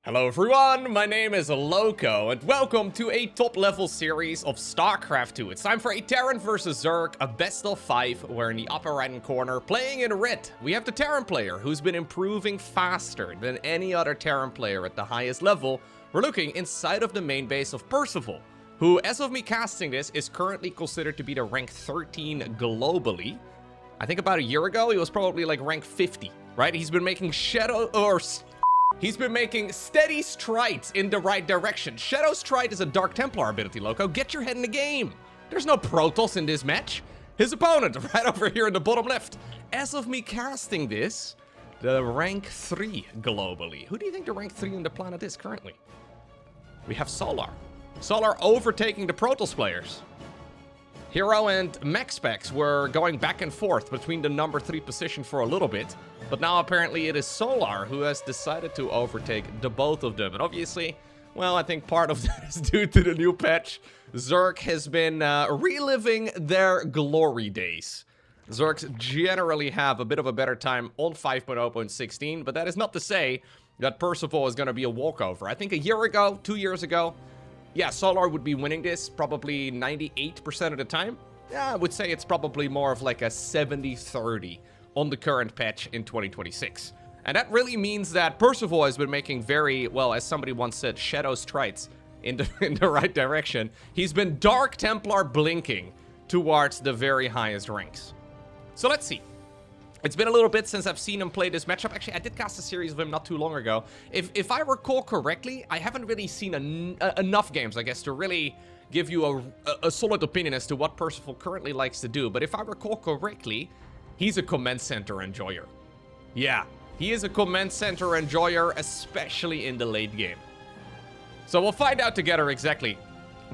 Hello everyone, my name is Lowko, and welcome to a top-level series of StarCraft 2. It's time for a Terran versus Zerg, a best of 5, where in the upper right-hand corner, playing in red, we have the Terran player, who's been improving faster than any other Terran player at the highest level. We're looking inside of the main base of Percival, who, as of me casting this, is currently considered to be the rank 13 globally. I think about a year ago, he was probably like rank 50, right? He's been making He's been making steady strides in the right direction. Shadow Stride is a Dark Templar ability, Lowko. Get your head in the game. There's no Protoss in this match. His opponent, right over here in the bottom left. As of me casting this, the rank 3 globally. Who do you think the rank 3 on the planet is currently? We have Solar. Solar overtaking the Protoss players. Hero and Mech Specs were going back and forth between the number 3 position for a little bit. But now apparently it is Solar who has decided to overtake the both of them. And obviously, well, I think part of that is due to the new patch. Zerg has been reliving their glory days. Zergs generally have a bit of a better time on 5.0.16, but that is not to say that Percival is going to be a walkover. I think a year ago, 2 years ago, yeah, Solar would be winning this probably 98% of the time. Yeah, I would say it's probably more of like a 70-30 on the current patch in 2026. And that really means that Percival has been making very, well, as somebody once said, shadow strides in the right direction. He's been Dark Templar blinking towards the very highest ranks. So let's see. It's been a little bit since I've seen him play this matchup. Actually, I did cast a series of him not too long ago. If I recall correctly, I haven't really seen enough games, I guess, to really give you a solid opinion as to what Percival currently likes to do. But if I recall correctly, he's a command center enjoyer. Yeah, he is a command center enjoyer, especially in the late game. So we'll find out together exactly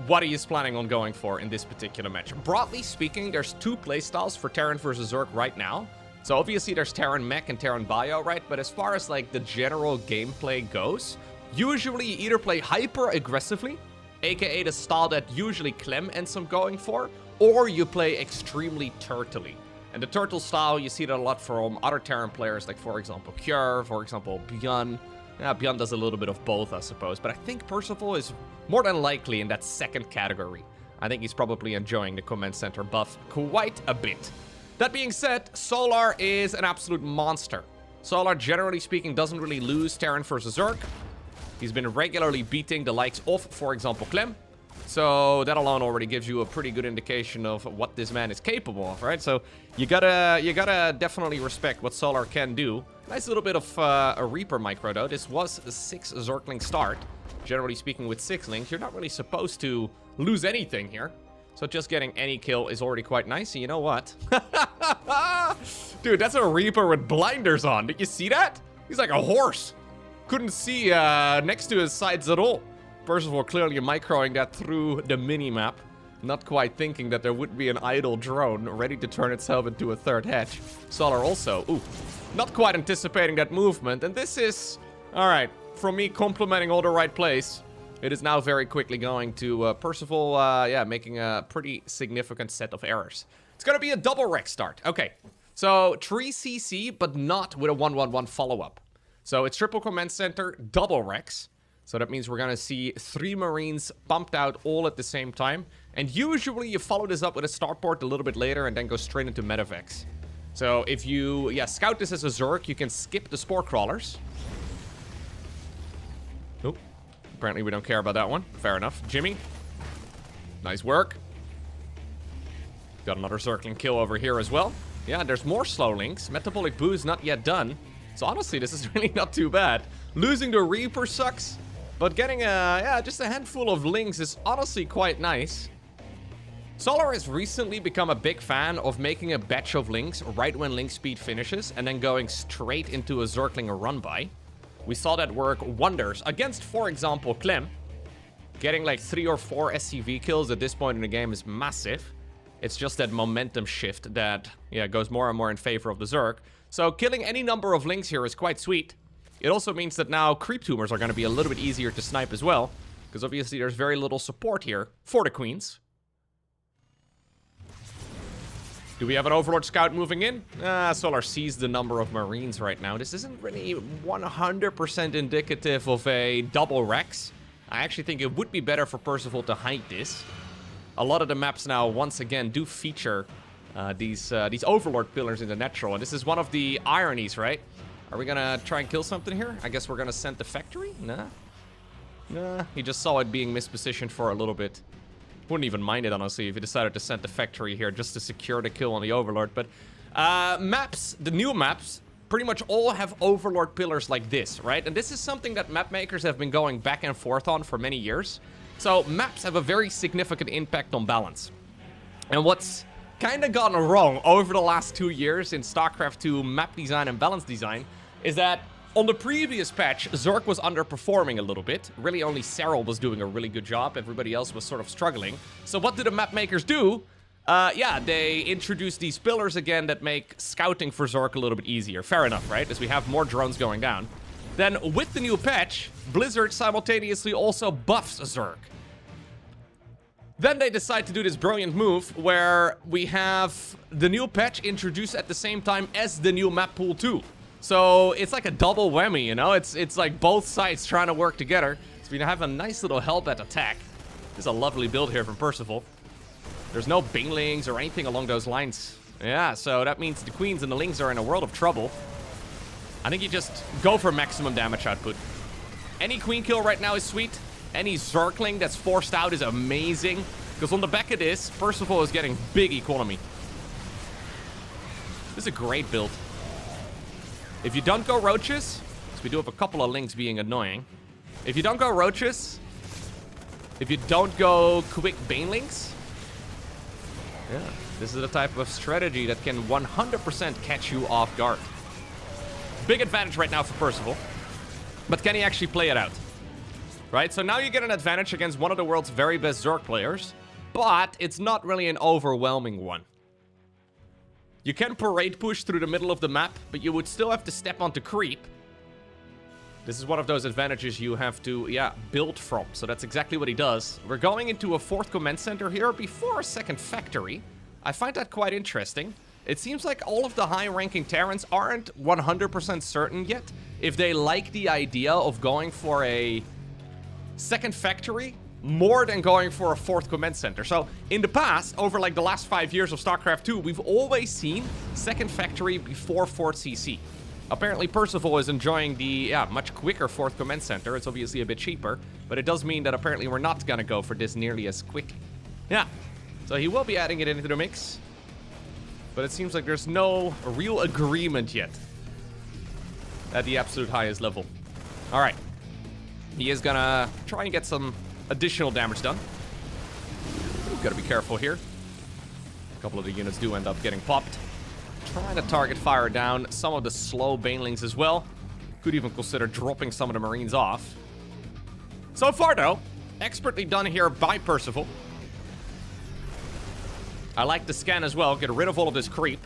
what he is planning on going for in this particular match. Broadly speaking, there's two playstyles for Terran versus Zerg right now. So obviously there's Terran Mech and Terran Bio, right? But as far as like the general gameplay goes, usually you either play hyper aggressively, aka the style that usually Clem ends up going for, or you play extremely turtly. And the turtle style, you see that a lot from other Terran players, like for example Cure, for example Bjorn. Yeah, Bjorn does a little bit of both, I suppose. But I think Percival is more than likely in that second category. I think he's probably enjoying the command center buff quite a bit. That being said, Solar is an absolute monster. Solar, generally speaking, doesn't really lose Terran versus Zerg. He's been regularly beating the likes of, for example, Clem. So that alone already gives you a pretty good indication of what this man is capable of, right? So you gotta definitely respect what Solar can do. Nice little bit of a Reaper micro, though. This was a 6 Zergling start. Generally speaking, with 6 links, you're not really supposed to lose anything here. So just getting any kill is already quite nice. And you know what? Dude, that's a Reaper with blinders on. Did you see that? He's like a horse. Couldn't see next to his sides at all. Percival clearly microing that through the mini-map. Not quite thinking that there would be an idle drone ready to turn itself into a third hatch. Solar also, ooh, not quite anticipating that movement. And this is, all right, from me complimenting all the right plays. It is now very quickly going to Percival, yeah, making a pretty significant set of errors. It's going to be a double Rex start. Okay, so 3 CC, but not with a 1-1-1 follow-up. So it's triple command center, double Rex. So that means we're going to see 3 Marines pumped out all at the same time. And usually you follow this up with a starport a little bit later and then go straight into Medevacs. So if you, yeah, scout this as a Zerg, you can skip the Spore Crawlers. Oop. Apparently we don't care about that one. Fair enough. Jimmy. Nice work. Got another circling kill over here as well. Yeah, there's more slow links. Metabolic Boo's not yet done. So honestly, this is really not too bad. Losing the Reaper sucks. But getting yeah, just a handful of links is honestly quite nice. Solar has recently become a big fan of making a batch of links right when link speed finishes and then going straight into a Zergling run-by. We saw that work wonders against, for example, Clem. Getting like 3 or 4 SCV kills at this point in the game is massive. It's just that momentum shift that, yeah, goes more and more in favor of the Zerg. So killing any number of links here is quite sweet. It also means that now creep tumors are going to be a little bit easier to snipe as well, because obviously there's very little support here for the queens. Do we have an Overlord Scout moving in? Solar sees the number of Marines right now. This isn't really 100% indicative of a double Rex. I actually think it would be better for Percival to hide this. A lot of the maps now, once again, do feature these Overlord pillars in the natural. And this is one of the ironies, right? Are we gonna try and kill something here? I guess we're gonna send the factory? Nah, he just saw it being mispositioned for a little bit. Wouldn't even mind it, honestly, if he decided to send the factory here just to secure the kill on the Overlord. But maps, the new maps, pretty much all have Overlord pillars like this, right? And this is something that map makers have been going back and forth on for many years. So maps have a very significant impact on balance. And what's kind of gotten wrong over the last 2 years in StarCraft 2 map design and balance design is that on the previous patch, Zerg was underperforming a little bit. Really, only Serral was doing a really good job. Everybody else was sort of struggling. So what do the map makers do? Yeah, they introduce these pillars again that make scouting for Zerg a little bit easier. Fair enough, right? As we have more drones going down. Then, with the new patch, Blizzard simultaneously also buffs Zerg. Then they decide to do this brilliant move where we have the new patch introduced at the same time as the new map pool too. So it's like a double whammy, you know? It's like both sides trying to work together. So we have a nice little Hellbat attack. This is a lovely build here from Percival. There's no Banelings or anything along those lines. Yeah, so that means the Queens and the Lings are in a world of trouble. I think you just go for maximum damage output. Any Queen kill right now is sweet. Any Zergling that's forced out is amazing. Because on the back of this, Percival is getting big economy. This is a great build. If you don't go Roaches, because we do have a couple of Lings being annoying. If you don't go Roaches, if you don't go quick Banelings, yeah, this is the type of strategy that can 100% catch you off guard. Big advantage right now for Percival. But can he actually play it out? Right, so now you get an advantage against one of the world's very best Zerg players, but it's not really an overwhelming one. You can parade push through the middle of the map, but you would still have to step onto creep. This is one of those advantages you have to, yeah, build from. So that's exactly what he does. We're going into a 4th command center here before a 2nd factory. I find that quite interesting. It seems like all of the high-ranking Terrans aren't 100% certain yet if they like the idea of going for a 2nd factory more than going for a 4th command center. So in the past, over like the last 5 years of StarCraft 2, we've always seen 2nd factory before 4th CC. Apparently Percival is enjoying the much quicker 4th command center. It's obviously a bit cheaper, but it does mean that apparently we're not gonna go for this nearly as quick. Yeah, so he will be adding it into the mix, but it seems like there's no real agreement yet at the absolute highest level. All right. He is gonna try and get some additional damage done. We've got to be careful here. A couple of the units do end up getting popped. Trying to target fire down some of the slow Banelings as well. Could even consider dropping some of the Marines off. So far, though, expertly done here by Percival. I like the scan as well. Get rid of all of this creep.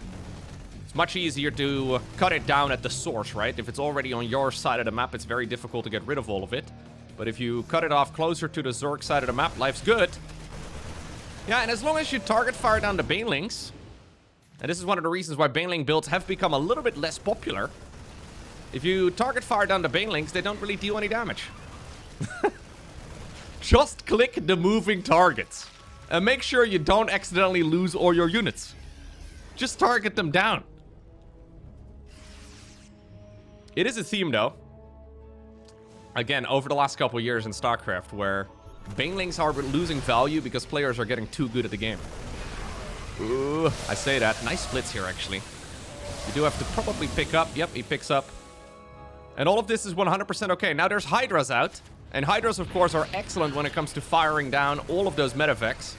It's much easier to cut it down at the source, right? If it's already on your side of the map, it's very difficult to get rid of all of it. But if you cut it off closer to the Zerg side of the map, life's good. Yeah, and as long as you target fire down the Banelings, and this is one of the reasons why Baneling builds have become a little bit less popular. If you target fire down the Banelings, they don't really deal any damage. Just click the moving targets. And make sure you don't accidentally lose all your units. Just target them down. It is a theme, though. Again, over the last couple years in StarCraft, where Banelings are losing value because players are getting too good at the game. Ooh, I say that. Nice splits here, actually. You do have to probably pick up. Yep, he picks up. And all of this is 100% okay. Now there's Hydras out. And Hydras, of course, are excellent when it comes to firing down all of those medevacs.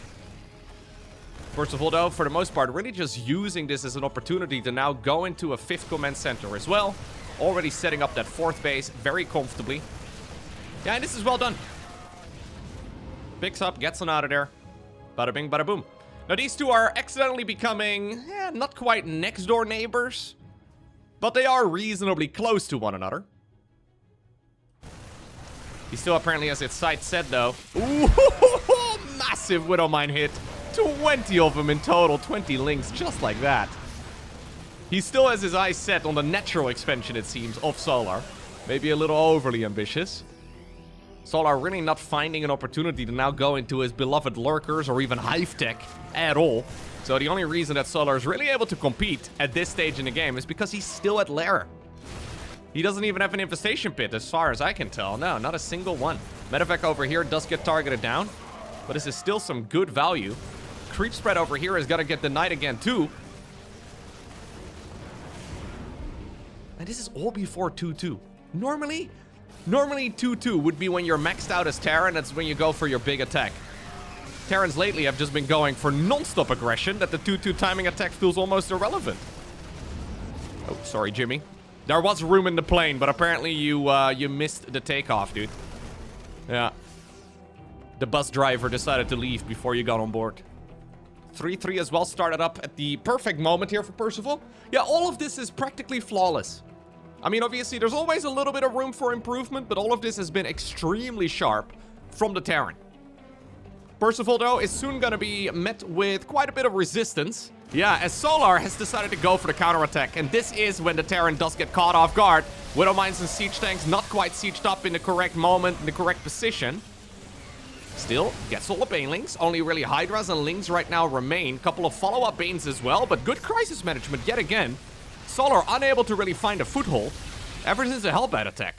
First of all, though, for the most part, really just using this as an opportunity to now go into a 5th command center as well. Already setting up that 4th base very comfortably. Yeah, and this is well done. Picks up, gets on out of there. Bada bing, bada boom. Now, these two are accidentally becoming, not quite next door neighbors, but they are reasonably close to one another. He still apparently has his sights set, though. Ooh, massive Widowmine hit. 20 of them in total, 20 links, just like that. He still has his eyes set on the natural expansion, it seems, of Solar. Maybe a little overly ambitious. Solar really not finding an opportunity to now go into his beloved lurkers or even hive tech at all. So the only reason that Solar is really able to compete at this stage in the game is because he's still at lair. He doesn't even have an infestation pit as far as I can tell. No, not a single one. Medevac over here does get targeted down, but this is still some good value. Creep spread over here is gonna get denied again too. And this is all before 2-2. Normally 2-2 would be when you're maxed out as Terran. That's when you go for your big attack. Terrans lately have just been going for non-stop aggression that the 2-2 timing attack feels almost irrelevant. Oh, sorry, Jimmy. There was room in the plane, but apparently you missed the takeoff, dude. Yeah. The bus driver decided to leave before you got on board. 3-3 as well started up at the perfect moment here for Percival. Yeah, all of this is practically flawless. I mean, obviously, there's always a little bit of room for improvement, but all of this has been extremely sharp from the Terran. Percival, though, is soon going to be met with quite a bit of resistance. Yeah, as Solar has decided to go for the counterattack, and this is when the Terran does get caught off guard. Widow Mines and Siege Tanks not quite sieged up in the correct moment, in the correct position. Still, gets all the Banelings. Only really Hydras and Lings right now remain. Couple of follow-up Banes as well, but good crisis management yet again. Solar unable to really find a foothold ever since the Hellbat attack.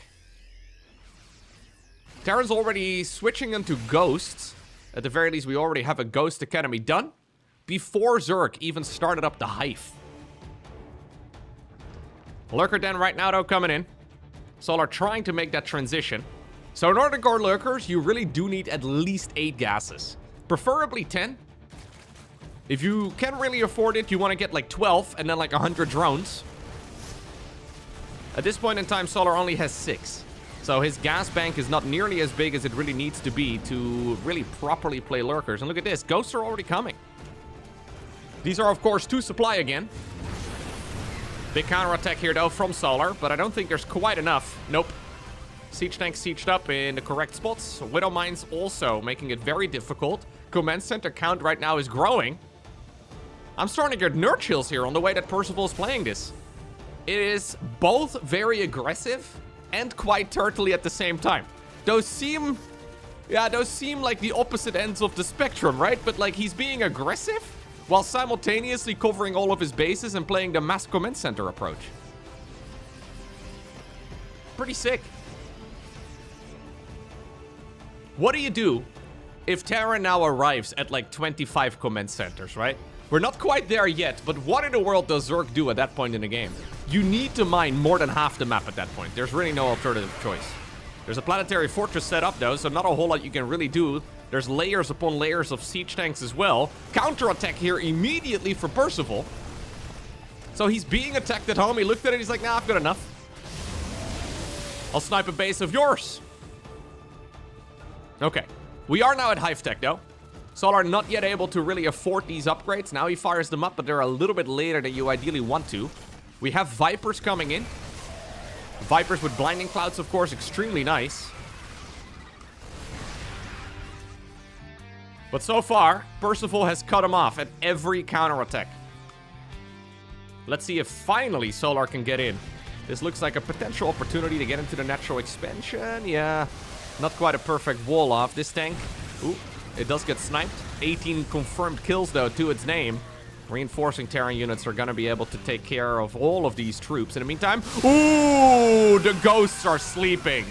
Terran's already switching into Ghosts. At the very least, we already have a Ghost Academy done before Zerg even started up the Hive. Lurker Den right now, though, coming in. Solar trying to make that transition. So in order to guard Lurkers, you really do need at least 8 gases. Preferably 10. If you can really afford it, you want to get like 12 and then like 100 drones. At this point in time, Solar only has 6. So his gas bank is not nearly as big as it really needs to be to really properly play Lurkers. And look at this, Ghosts are already coming. These are, of course, 2 supply again. Big counterattack here, though, from Solar, but I don't think there's quite enough. Nope. Siege tanks sieged up in the correct spots. Widow Mines also making it very difficult. Command center count right now is growing. I'm starting to get nerd chills here on the way that Percival is playing this. It is both very aggressive and quite turtly at the same time. Those seem like the opposite ends of the spectrum, right? But like he's being aggressive while simultaneously covering all of his bases and playing the mass command center approach. Pretty sick. What do you do if Terran now arrives at like 25 command centers, right? We're not quite there yet, but what in the world does Zerg do at that point in the game? You need to mine more than half the map at that point. There's really no alternative choice. There's a planetary fortress set up, though, so not a whole lot you can really do. There's layers upon layers of siege tanks as well. Counterattack here immediately for Percival. So he's being attacked at home. He looked at it, he's like, nah, I've got enough. I'll snipe a base of yours. Okay, we are now at Hive Tech, though. Solar not yet able to really afford these upgrades. Now he fires them up, but they're a little bit later than you ideally want to. We have Vipers coming in. Vipers with Blinding Clouds, of course, extremely nice. But so far, Percival has cut him off at every counterattack. Let's see if finally Solar can get in. This looks like a potential opportunity to get into the natural expansion. Yeah, not quite a perfect wall off. This tank, ooh, it does get sniped. 18 confirmed kills, though, to its name. Reinforcing Terran units are going to be able to take care of all of these troops. In the meantime, ooh, the Ghosts are sleeping.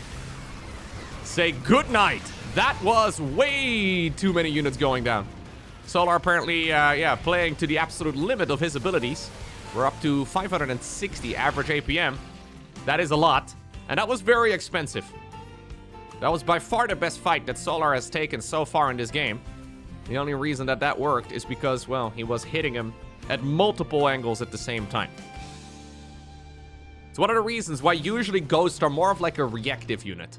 Say good night. That was way too many units going down. Solar apparently, playing to the absolute limit of his abilities. We're up to 560 average APM. That is a lot. And that was very expensive. That was by far the best fight that Solar has taken so far in this game. The only reason that that worked is because, well, he was hitting him at multiple angles at the same time. It's one of the reasons why usually Ghosts are more of like a reactive unit.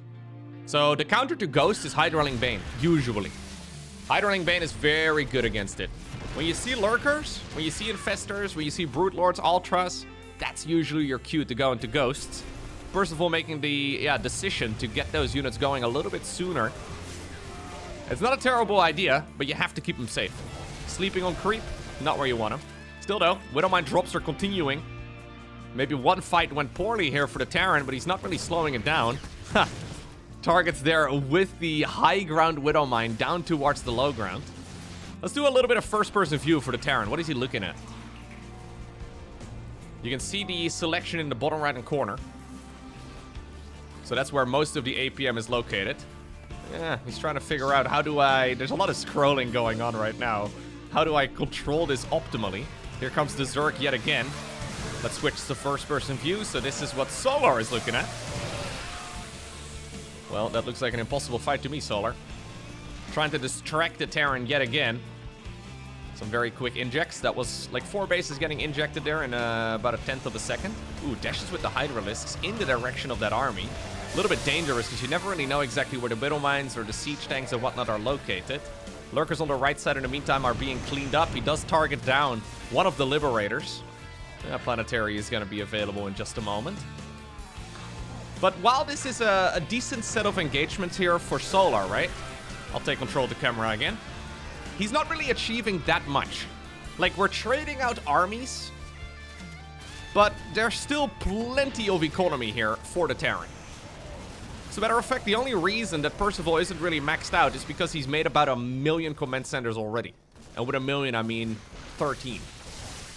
So the counter to Ghost is Hydraling Bane, usually. Hydraling Bane is very good against it. When you see Lurkers, when you see Infestors, when you see Brute Lords, Ultras, that's usually your cue to go into Ghosts. Percival making the decision to get those units going a little bit sooner. It's not a terrible idea, but you have to keep them safe. Sleeping on creep. Not where you want him. Still though, Widowmine drops are continuing. Maybe one fight went poorly here for the Terran, but he's not really slowing it down. Ha! Targets there with the high ground Widowmine down towards the low ground. Let's do a little bit of first-person view for the Terran. What is he looking at? You can see the selection in the bottom right-hand corner. So that's where most of the APM is located. Yeah, he's trying to figure out how do I... There's a lot of scrolling going on right now. How do I control this optimally? Here comes the Zerg yet again. Let's switch to first-person view. So this is what Solar is looking at. Well, that looks like an impossible fight to me, Solar. Trying to distract the Terran yet again. Some very quick injects. That was like 4 bases getting injected there in about a 1/10 of a second. Ooh, dashes with the Hydralisks in the direction of that army. A little bit dangerous because you never really know exactly where the Widow Mines or the siege tanks and whatnot are located. Lurkers on the right side in the meantime are being cleaned up. He does target down one of the Liberators. Planetary is going to be available in just a moment. But while this is a decent set of engagements here for Solar, right? I'll take control of the camera again. He's not really achieving that much. Like, we're trading out armies, but there's still plenty of economy here for the Terran. As a matter of fact, the only reason that Percival isn't really maxed out is because he's made about 1 million command centers already. And with 1 million, I mean 13.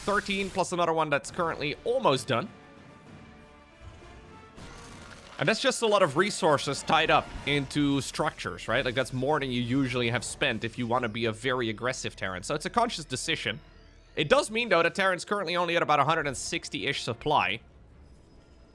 13 plus another one that's currently almost done. And that's just a lot of resources tied up into structures, right? Like, that's more than you usually have spent if you want to be a very aggressive Terran. So it's a conscious decision. It does mean, though, that Terran's currently only at about 160-ish supply.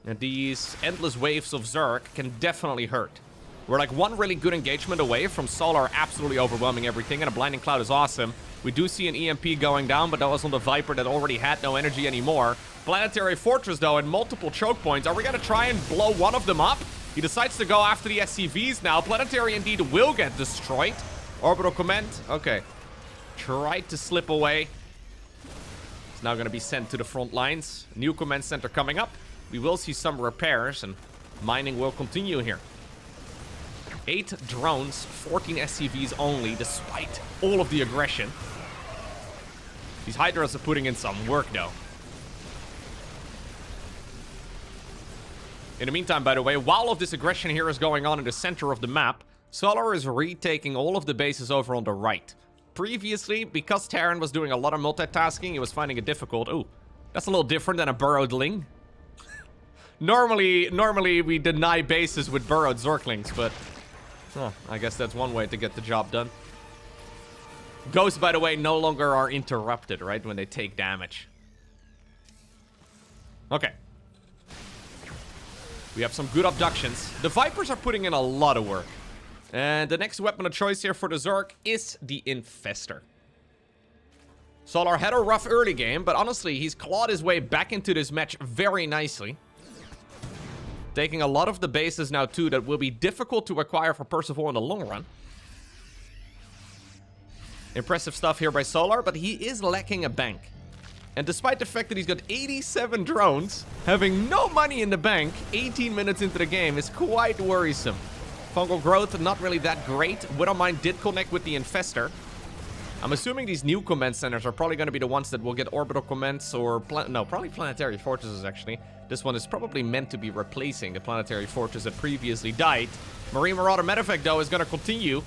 And these endless waves of Zerg can definitely hurt. We're like one really good engagement away from Solar absolutely overwhelming everything, and a Blinding Cloud is awesome. We do see an EMP going down, but that was on the Viper that already had no energy anymore. Planetary Fortress, though, and multiple choke points. Are we going to try and blow one of them up? He decides to go after the SCVs now. Planetary indeed will get destroyed. Orbital Command. Okay. Tried to slip away. It's now going to be sent to the front lines. New command center coming up. We will see some repairs, and mining will continue here. 8 drones, 14 SCVs only, despite all of the aggression. These Hydras are putting in some work, though. In the meantime, by the way, while all of this aggression here is going on in the center of the map, Solar is retaking all of the bases over on the right. Previously, because Terran was doing a lot of multitasking, he was finding it difficult. Ooh, that's a little different than a burrowed ling. Normally we deny bases with burrowed Zerglings, but I guess that's one way to get the job done. Ghosts, by the way, no longer are interrupted, right, when they take damage. Okay. We have some good abductions. The Vipers are putting in a lot of work. And the next weapon of choice here for the Zerg is the Infestor. Solar had a rough early game, but honestly, he's clawed his way back into this match very nicely. Taking a lot of the bases now, too, that will be difficult to acquire for Percival in the long run. Impressive stuff here by Solar, but he is lacking a bank. And despite the fact that he's got 87 drones, having no money in the bank 18 minutes into the game is quite worrisome. Fungal growth, not really that great. Widowmine did connect with the Infestor. I'm assuming these new command centers are probably going to be the ones that will get orbital commands or... no, probably planetary fortresses, actually. This one is probably meant to be replacing the planetary fortress that previously died. Marine Marauder Medevac, though, is going to continue.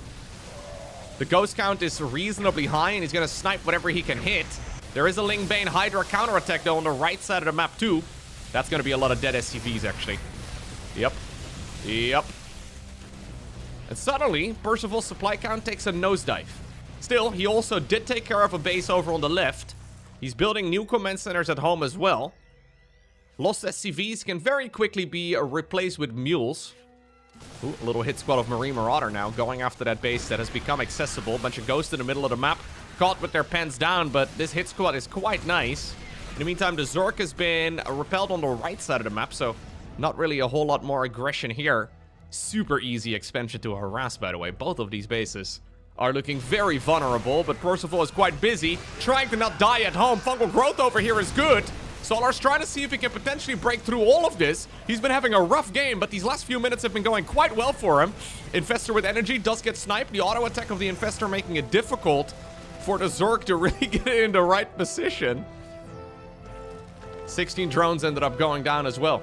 The ghost count is reasonably high, and he's going to snipe whatever he can hit. There is a Lingbane Hydra counterattack, though, on the right side of the map, too. That's going to be a lot of dead SCVs, actually. Yep. And suddenly, Percival's supply count takes a nosedive. Still, he also did take care of a base over on the left. He's building new command centers at home as well. Lost SCVs can very quickly be replaced with mules. Ooh, a little hit squad of Marine Marauder now going after that base that has become accessible. Bunch of ghosts in the middle of the map. Caught with their pens down, but this hit squad is quite nice. In the meantime, the Zerg has been repelled on the right side of the map, so not really a whole lot more aggression here. Super easy expansion to harass, by the way. Both of these bases are looking very vulnerable, but Percival is quite busy trying to not die at home. Fungal growth over here is good. Solar's trying to see if he can potentially break through all of this. He's been having a rough game, but these last few minutes have been going quite well for him. Infestor with energy does get sniped. The auto attack of the Infestor making it difficult for the Zerg to really get in the right position. 16 drones ended up going down as well.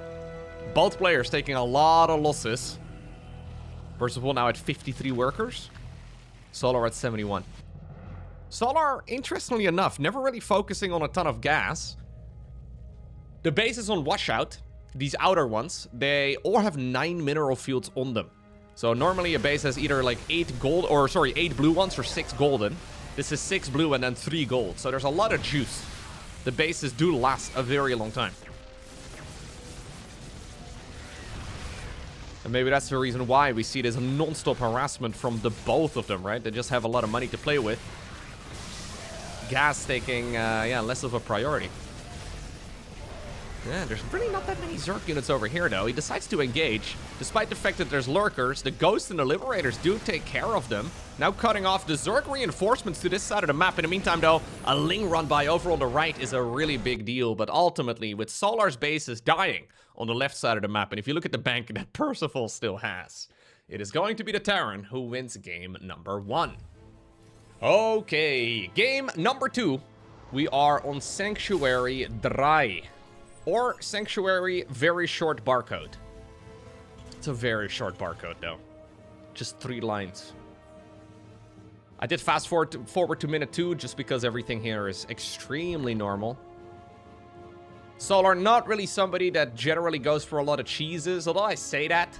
Both players taking a lot of losses. Percival now at 53 workers. Solar at 71. Solar, interestingly enough, never really focusing on a ton of gas. The base is on washout. These outer ones, they all have 9 mineral fields on them. So normally a base has either like 8 blue ones or 6 golden. This is 6 blue and then 3 gold. So there's a lot of juice. The bases do last a very long time. And maybe that's the reason why we see this non-stop harassment from the both of them, right? They just have a lot of money to play with. Gas taking, less of a priority. Yeah, there's really not that many Zerg units over here, though. He decides to engage. Despite the fact that there's lurkers, the Ghosts and the Liberators do take care of them. Now cutting off the Zerg reinforcements to this side of the map. In the meantime, though, a Ling run by over on the right is a really big deal. But ultimately, with Solar's bases dying on the left side of the map, and if you look at the bank that Percival still has, it is going to be the Terran who wins game number 1. Okay, game number 2. We are on Sanctuary Dry. Or Sanctuary very short barcode. It's a very short barcode, though. Just 3 lines. I did fast forward to minute 2 just because everything here is extremely normal. Solar, not really somebody that generally goes for a lot of cheeses, although I say that.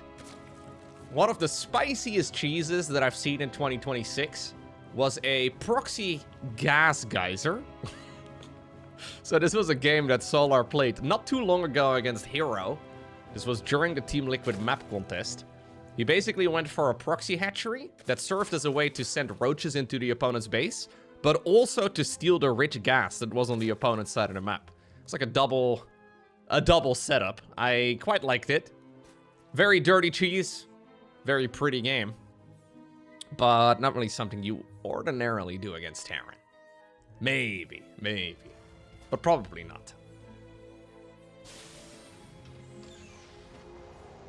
One of the spiciest cheeses that I've seen in 2026 was a proxy gas geyser. So this was a game that Solar played not too long ago against Hero. This was during the Team Liquid map contest. He basically went for a proxy hatchery that served as a way to send roaches into the opponent's base, but also to steal the rich gas that was on the opponent's side of the map. It's like a double setup. I quite liked it. Very dirty cheese. Very pretty game. But not really something you ordinarily do against Terran. Maybe. But probably not.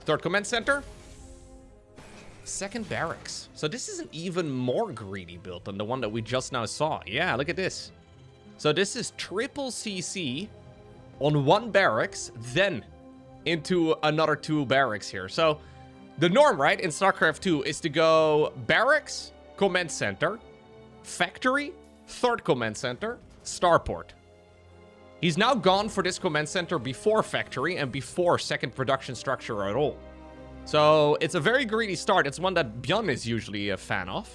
Third command center. Second barracks. So this is an even more greedy build than the one that we just now saw. Yeah, look at this. So this is triple CC on 1 barracks, then into another 2 barracks here. So the norm, right, in StarCraft 2 is to go barracks, command center, factory, third command center, starport. He's now gone for this command center before factory and before second production structure at all. So it's a very greedy start. It's one that Bjorn is usually a fan of.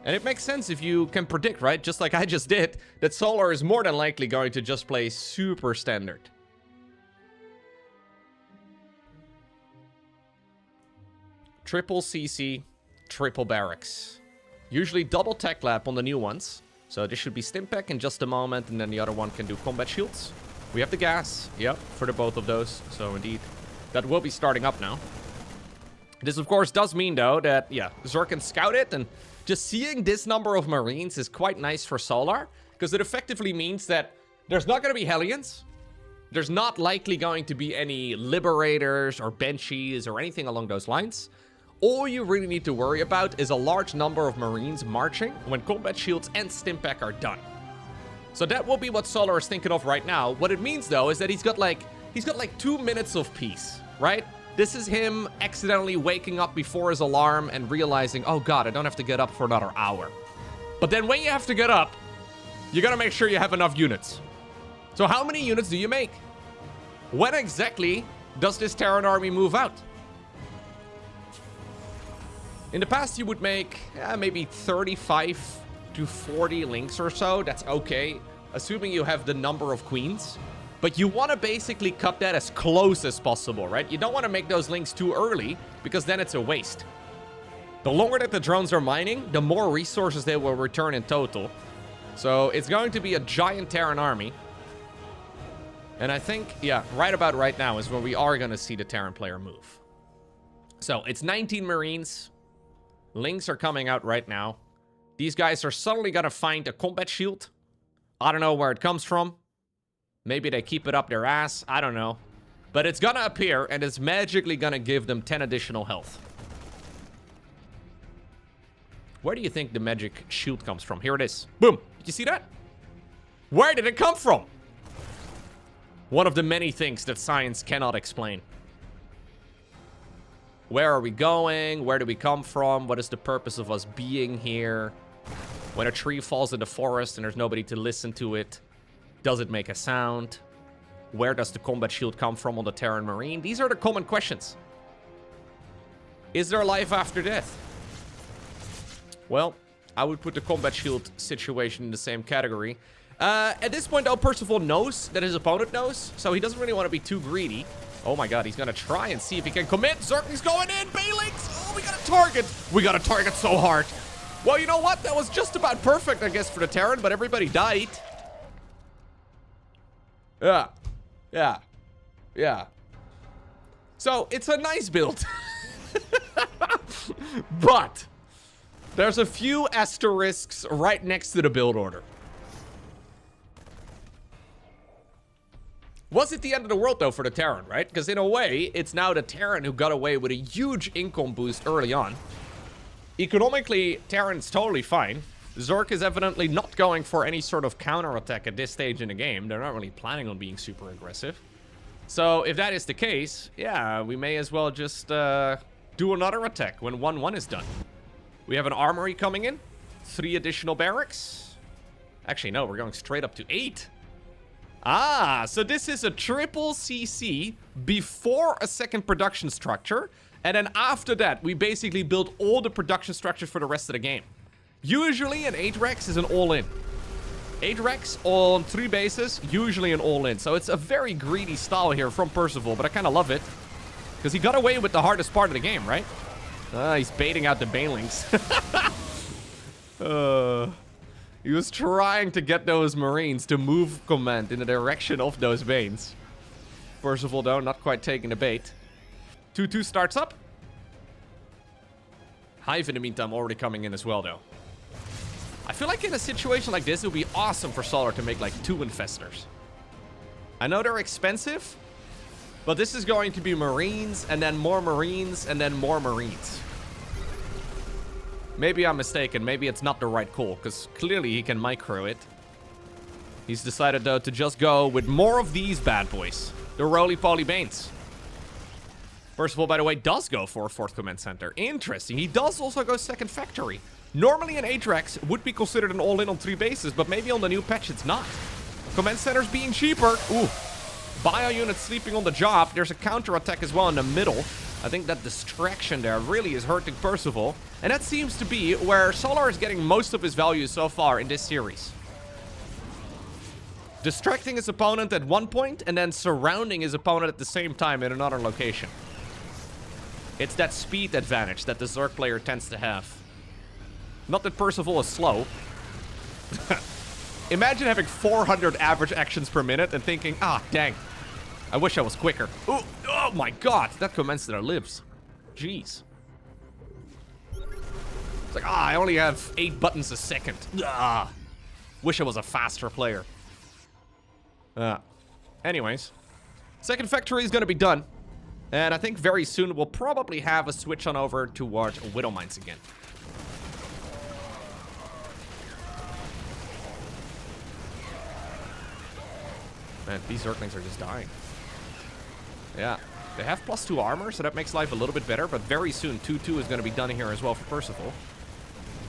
And it makes sense if you can predict, right? Just like I just did, that Solar is more than likely going to just play super standard. Triple CC, triple barracks. Usually double tech lab on the new ones. So this should be Stimpack in just a moment, and then the other one can do combat shields. We have the gas, yep, for the both of those. So indeed, that will be starting up now. This, of course, does mean, though, that, yeah, Zerg can scout it, and just seeing this number of Marines is quite nice for Solar, because it effectively means that there's not going to be Hellions. There's not likely going to be any Liberators or Banshees or anything along those lines. All you really need to worry about is a large number of Marines marching when combat shields and Stimpack are done. So that will be what Solar is thinking of right now. What it means, though, is that he's got like 2 minutes of peace, right? This is him accidentally waking up before his alarm and realizing, oh god, I don't have to get up for another hour. But then when you have to get up, you gotta make sure you have enough units. So how many units do you make? When exactly does this Terran army move out? In the past, you would make maybe 35 to 40 links or so. That's okay, assuming you have the number of queens. But you want to basically cut that as close as possible, right? You don't want to make those links too early, because then it's a waste. The longer that the drones are mining, the more resources they will return in total. So it's going to be a giant Terran army. And I think, yeah, right about right now is where we are going to see the Terran player move. So it's 19 Marines. Links are coming out right now. These guys are suddenly going to find a combat shield. I don't know where it comes from. Maybe they keep it up their ass. I don't know. But it's going to appear, and it's magically going to give them 10 additional health. Where do you think the magic shield comes from? Here it is. Boom. Did you see that? Where did it come from? One of the many things that science cannot explain. Where are we going? Where do we come from? What is the purpose of us being here? When a tree falls in the forest and there's nobody to listen to it, does it make a sound? Where does the combat shield come from on the Terran Marine? These are the common questions. Is there life after death? Well, I would put the combat shield situation in the same category. At this point, though, Percival knows that his opponent knows, so he doesn't really want to be too greedy. Oh my god, he's going to try and see if he can commit. Zerg's going in. Bailings. Oh, we got a target. We got a target so hard. Well, you know what? That was just about perfect, I guess, for the Terran, but everybody died. Yeah. Yeah. Yeah. So, it's a nice build. But there's a few asterisks right next to the build order. Was it the end of the world, though, for the Terran, right? Because in a way, it's now the Terran who got away with a huge income boost early on. Economically, Terran's totally fine. Zerg is evidently not going for any sort of counterattack at this stage in the game. They're not really planning on being super aggressive. So, if that is the case, yeah, we may as well just do another attack when 1-1 is done. We have an armory coming in. 3 additional barracks. Actually, no, we're going straight up to 8. Ah, so this is a triple CC before a second production structure. And then after that, we basically build all the production structures for the rest of the game. Usually, an 8 Rex is an all-in. 8 Rex on 3 bases, usually an all-in. So it's a very greedy style here from Percival, but I kind of love it. Because he got away with the hardest part of the game, right? He's baiting out the Banelings. He was trying to get those Marines to move command in the direction of those Banes. Percival, though, not quite taking the bait. 2-2 starts up. Hive, in the meantime, already coming in as well, though. I feel like in a situation like this, it would be awesome for Solar to make, like, 2 Infestors. I know they're expensive, but this is going to be Marines, and then more Marines, and then more Marines. Maybe I'm mistaken. Maybe it's not the right call, because clearly he can micro it. He's decided, though, to just go with more of these bad boys. The roly-poly Banes. Percival, by the way, does go for a 4th command center. Interesting. He does also go 2nd factory. Normally, an Atrax would be considered an all-in on 3 bases, but maybe on the new patch it's not. Command centers being cheaper. Ooh. Bio units sleeping on the job. There's a counter-attack as well in the middle. I think that distraction there really is hurting Percival. And that seems to be where Solar is getting most of his value so far in this series. Distracting his opponent at one point and then surrounding his opponent at the same time in another location. It's that speed advantage that the Zerg player tends to have. Not that Percival is slow. Imagine having 400 average actions per minute and thinking, ah, dang. I wish I was quicker. Ooh, oh my god, that command center lives. Jeez. It's like, I only have 8 buttons a second. Ah, wish I was a faster player. Anyways. 2nd factory is going to be done. And I think very soon we'll probably have a switch on over towards Widow Mines again. Man, these Zerglings are just dying. Yeah. They have +2 armor, so that makes life a little bit better. But very soon, 2-2 is going to be done here as well for Percival.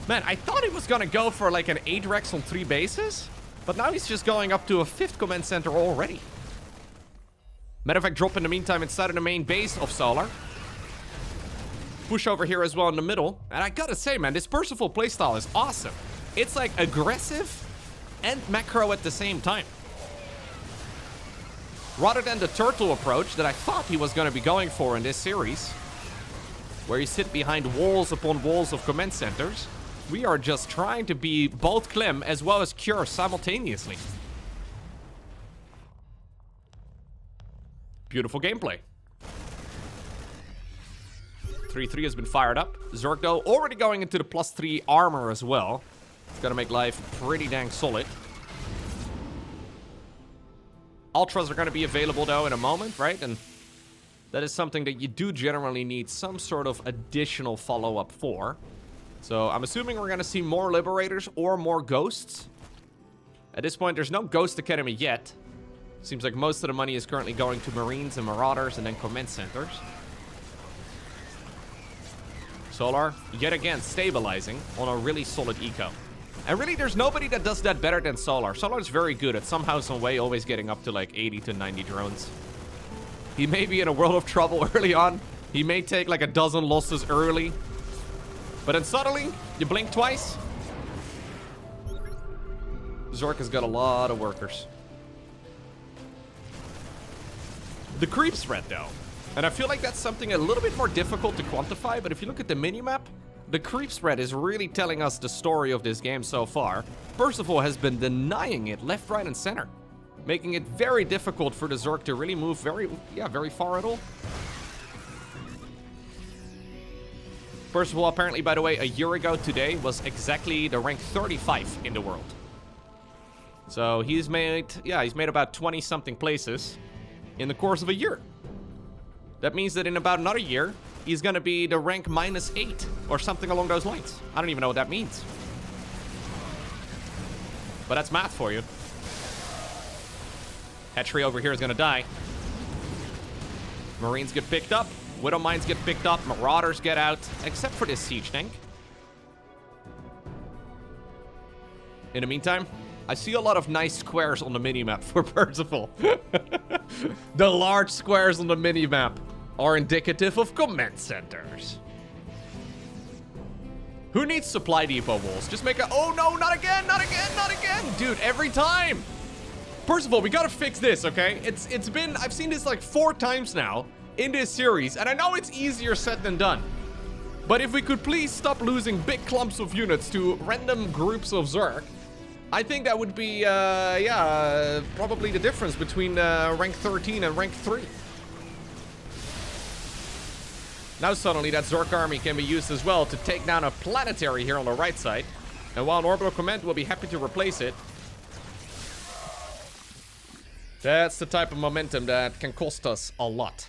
Man, I thought he was going to go for like an 8 Rex on 3 bases. But now he's just going up to a 5th command center already. Matter of fact, drop in the meantime inside of the main base of Solar. Push over here as well in the middle. And I gotta say, man, this Percival playstyle is awesome. It's like aggressive and macro at the same time. Rather than the turtle approach that I thought he was going to be going for in this series, where you sit behind walls upon walls of command centers, we are just trying to be both Clem as well as Cure simultaneously. Beautiful gameplay. 3-3 has been fired up. Zerg, though, already going into the +3 armor as well. It's going to make life pretty dang solid. Ultras are going to be available, though, in a moment, right? And that is something that you do generally need some sort of additional follow-up for. So I'm assuming we're going to see more Liberators or more Ghosts. At this point, there's no Ghost Academy yet. Seems like most of the money is currently going to Marines and Marauders and then Command Centers. Solar, yet again, stabilizing on a really solid eco. And really, there's nobody that does that better than Solar. Solar is very good at somehow, some way, always getting up to like 80 to 90 drones. He may be in a world of trouble early on. He may take like a dozen losses early. But then suddenly, you blink twice. Zerg has got a lot of workers. The creep spread, though. And I feel like that's something a little bit more difficult to quantify, but if you look at the minimap, the creep spread is really telling us the story of this game so far. Percival has been denying it left, right, and center, making it very difficult for the Zerg to really move very far at all. Percival, apparently, by the way, a year ago today was exactly the rank 35 in the world. So he's made about 20-something places in the course of a year. That means that in about another year, he's gonna be the rank -8 or something along those lines. I don't even know what that means. But that's math for you. Hatchery over here is gonna die. Marines get picked up. Widow Mines get picked up. Marauders get out. Except for this siege tank. In the meantime, I see a lot of nice squares on the minimap for Percival. The large squares on the minimap are indicative of command centers. Who needs supply depot walls? Just make a... Oh no, not again, not again, not again! Dude, every time! Percival, we gotta fix this, okay? It's been... I've seen this like 4 times now in this series, and I know it's easier said than done. But if we could please stop losing big clumps of units to random groups of Zerg, I think that would be, probably the difference between rank 13 and rank 3. Now suddenly that Zerg army can be used as well to take down a planetary here on the right side. And while an orbital command will be happy to replace it, that's the type of momentum that can cost us a lot.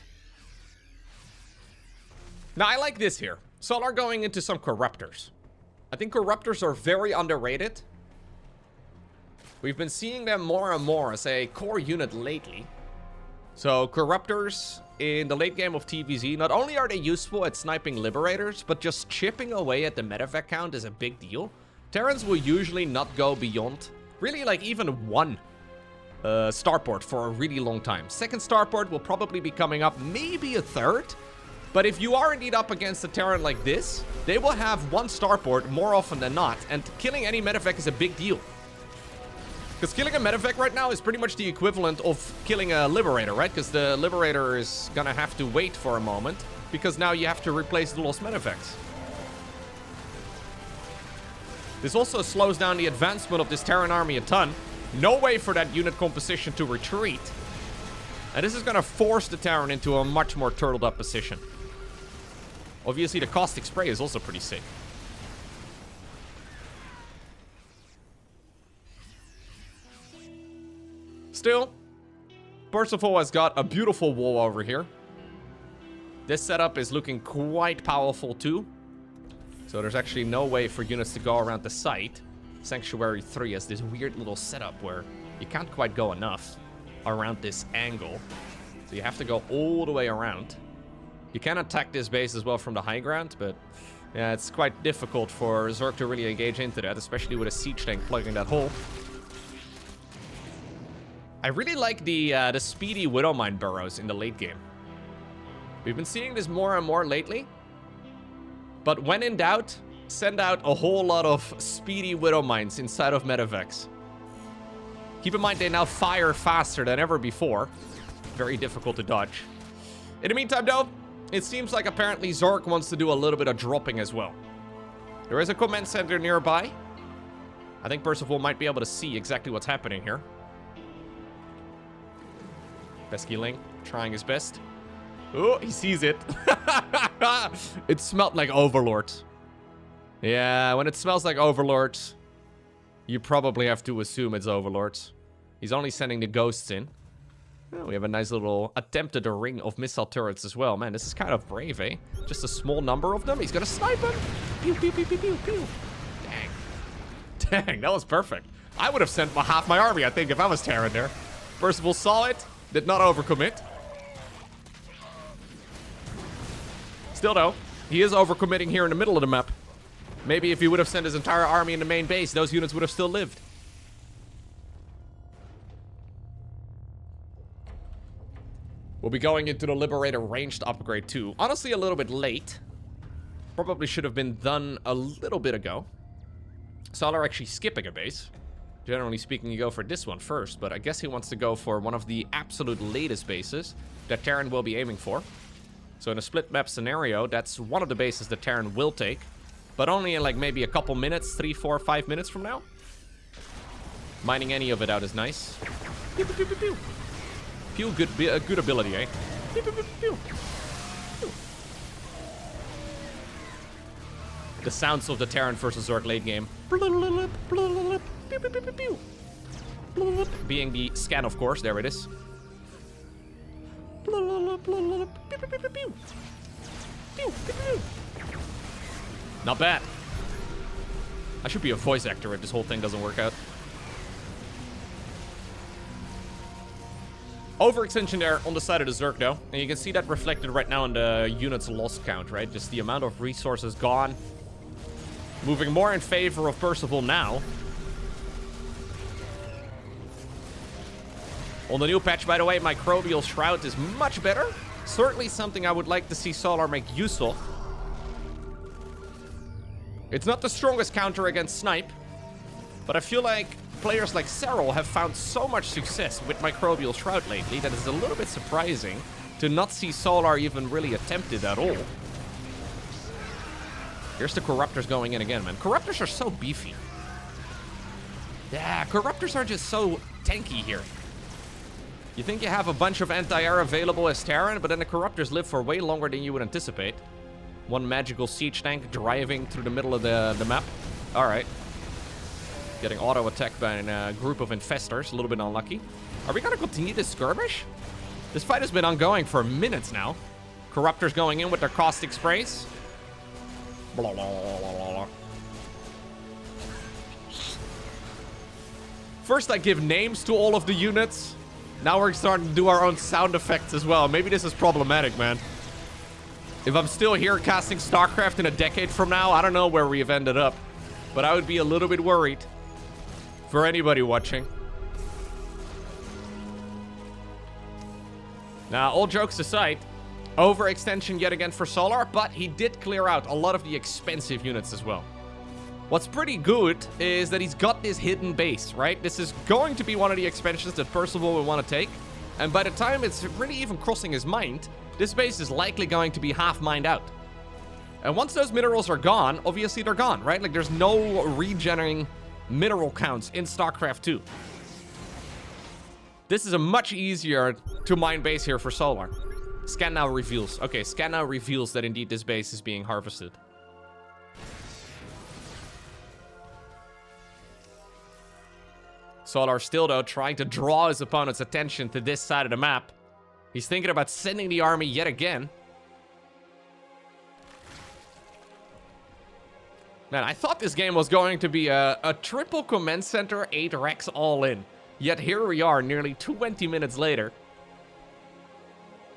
Now I like this here. Solar going into some Corruptors. I think Corruptors are very underrated. We've been seeing them more and more as a core unit lately. So Corruptors in the late game of TVZ, not only are they useful at sniping Liberators, but just chipping away at the medevac count is a big deal. Terrans will usually not go beyond, really like even 1 starport for a really long time. Second starport will probably be coming up, maybe a third. But if you are indeed up against a Terran like this, they will have 1 starport more often than not, and killing any medevac is a big deal. Because killing a medevac right now is pretty much the equivalent of killing a Liberator, right? Because the Liberator is gonna have to wait for a moment, because now you have to replace the lost medevacs. This also slows down the advancement of this Terran army a ton. No way for that unit composition to retreat. And this is gonna force the Terran into a much more turtled up position. Obviously, the caustic spray is also pretty sick. Still, Percival has got a beautiful wall over here. This setup is looking quite powerful too. So there's actually no way for units to go around the site. Sanctuary 3 has this weird little setup where you can't quite go enough around this angle. So you have to go all the way around. You can attack this base as well from the high ground, but yeah, it's quite difficult for Zerg to really engage into that, especially with a siege tank plugging that hole. I really like the speedy Widowmine burrows in the late game. We've been seeing this more and more lately. But when in doubt, send out a whole lot of speedy Widowmines inside of medevacs. Keep in mind they now fire faster than ever before. Very difficult to dodge. In the meantime though, it seems like apparently Zerg wants to do a little bit of dropping as well. There is a command center nearby. I think Percival might be able to see exactly what's happening here. Pesky Ling, trying his best. Oh, he sees it. It smelled like Overlords. Yeah, when it smells like Overlords, you probably have to assume it's Overlords. He's only sending the ghosts in. Oh, we have a nice little attempted ring of missile turrets as well. Man, this is kind of brave, eh? Just a small number of them. He's gonna snipe him. Pew, pew, pew, pew, pew, pew. Dang. Dang, that was perfect. I would have sent half my army, I think, if I was Terran there. Percival saw it, did not overcommit. Still, though, he is overcommitting here in the middle of the map. Maybe if he would have sent his entire army in the main base, those units would have still lived. We'll be going into the Liberator ranged upgrade too. Honestly, a little bit late. Probably should have been done a little bit ago. Solar actually skipping a base. Generally speaking, you go for this one first, but I guess he wants to go for one of the absolute latest bases that Terran will be aiming for. So in a split map scenario, that's one of the bases that Terran will take. But only in like maybe a couple minutes, 3, 4, 5 minutes from now. Mining any of it out is nice. Pew, pew, pew, pew, pew. Pew, good ability, eh? Pew, pew, pew, pew. Pew. The sounds of the Terran versus Zerg late game. Being the scan, of course. There it is. Not bad. I should be a voice actor if this whole thing doesn't work out. Overextension there on the side of the Zerg, though. And you can see that reflected right now in the units lost count, right? Just the amount of resources gone. Moving more in favor of Percival now. On the new patch, by the way, Microbial Shroud is much better. Certainly something I would like to see Solar make use of. It's not the strongest counter against Snipe, but I feel like players like Serral have found so much success with Microbial Shroud lately that it's a little bit surprising to not see Solar even really attempt it at all. Here's the Corruptors going in again, man. Corruptors are so beefy. Yeah, Corruptors are just so tanky here. You think you have a bunch of anti-air available as Terran, but then the Corruptors live for way longer than you would anticipate. One magical siege tank driving through the middle of the map. Alright. Getting auto-attacked by a group of infestors. A little bit unlucky. Are we gonna continue this skirmish? This fight has been ongoing for minutes now. Corruptors going in with their caustic sprays. Blah, blah, blah, blah, blah. First I give names to all of the units. Now we're starting to do our own sound effects as well. Maybe this is problematic, man. If I'm still here casting StarCraft in a decade from now, I don't know where we've ended up. But I would be a little bit worried for anybody watching. Now, all jokes aside, overextension yet again for Solar, but he did clear out a lot of the expensive units as well. What's pretty good is that he's got this hidden base, right? This is going to be one of the expansions that Percival will want to take. And by the time it's really even crossing his mind, this base is likely going to be half mined out. And once those minerals are gone, obviously they're gone, right? Like there's no regenerating mineral counts in StarCraft 2. This is a much easier to mine base here for Solar. Scan now reveals. Okay, scan now reveals that indeed this base is being harvested. Solar still, though, trying to draw his opponent's attention to this side of the map. He's thinking about sending the army yet again. Man, I thought this game was going to be a triple command center, 8 Rex all in. Yet here we are, nearly 20 minutes later.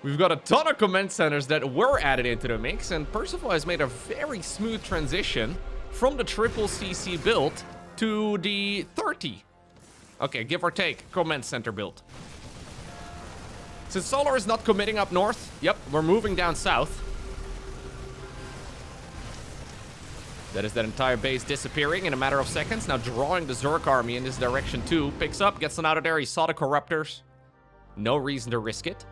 We've got a ton of command centers that were added into the mix, and Percival has made a very smooth transition from the triple CC build to the 30. Okay, give or take, command center build. Since Solar is not committing up north, yep, we're moving down south. That is that entire base disappearing in a matter of seconds. Now drawing the Zerg army in this direction too. Picks up, gets them out of there. He saw the Corruptors. No reason to risk it.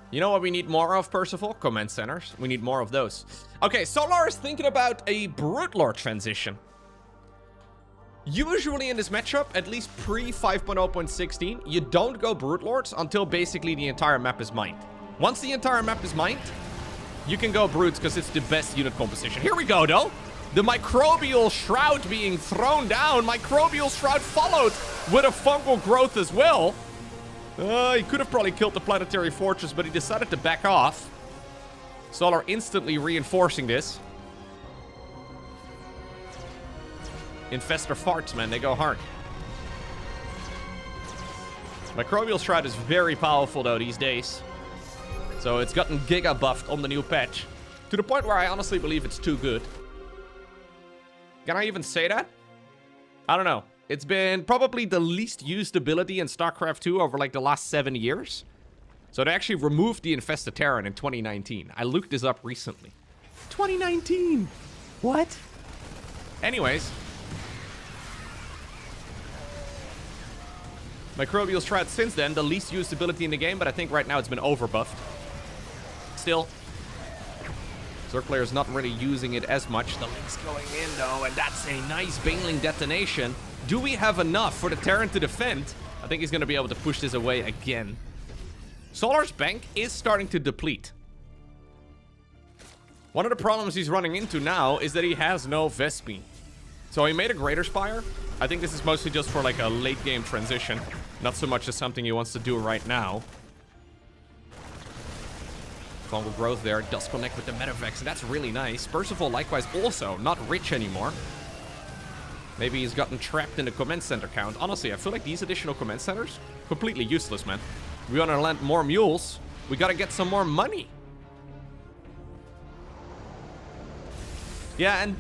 You know what we need more of, Percival? Command centers. We need more of those. Okay, Solar is thinking about a Brute Lord transition. Usually in this matchup, at least pre 5.0.16, you don't go Brute Lords until basically the entire map is mined. Once the entire map is mined, you can go Brutes because it's the best unit composition. Here we go, though. The Microbial Shroud being thrown down. Microbial Shroud followed with a fungal growth as well. He could have probably killed the planetary fortress, but he decided to back off. Solar instantly reinforcing this. Infestor farts, man. They go hard. Microbial Shroud is very powerful, though, these days. So it's gotten giga buffed on the new patch. To the point where I honestly believe it's too good. Can I even say that? I don't know. It's been probably the least used ability in StarCraft 2 over like the last 7 years. So they actually removed the Infested Terran in 2019. I looked this up recently. 2019! What? Anyways. Microbial Shroud since then, the least used ability in the game, but I think right now it's been overbuffed. Still, Zerg players not really using it as much. The link's going in though, and that's a nice Baneling detonation. Do we have enough for the Terran to defend? I think he's going to be able to push this away again. Solar's bank is starting to deplete. One of the problems he's running into now is that he has no Vespene. So he made a Greater Spire. I think this is mostly just for like a late game transition. Not so much as something he wants to do right now. Fungal growth there does connect with the Metavex, and that's really nice. Percival, likewise, also not rich anymore. Maybe he's gotten trapped in the command center count. Honestly, I feel like these additional command centers, completely useless, man. We want to land more mules. We got to get some more money. Yeah, and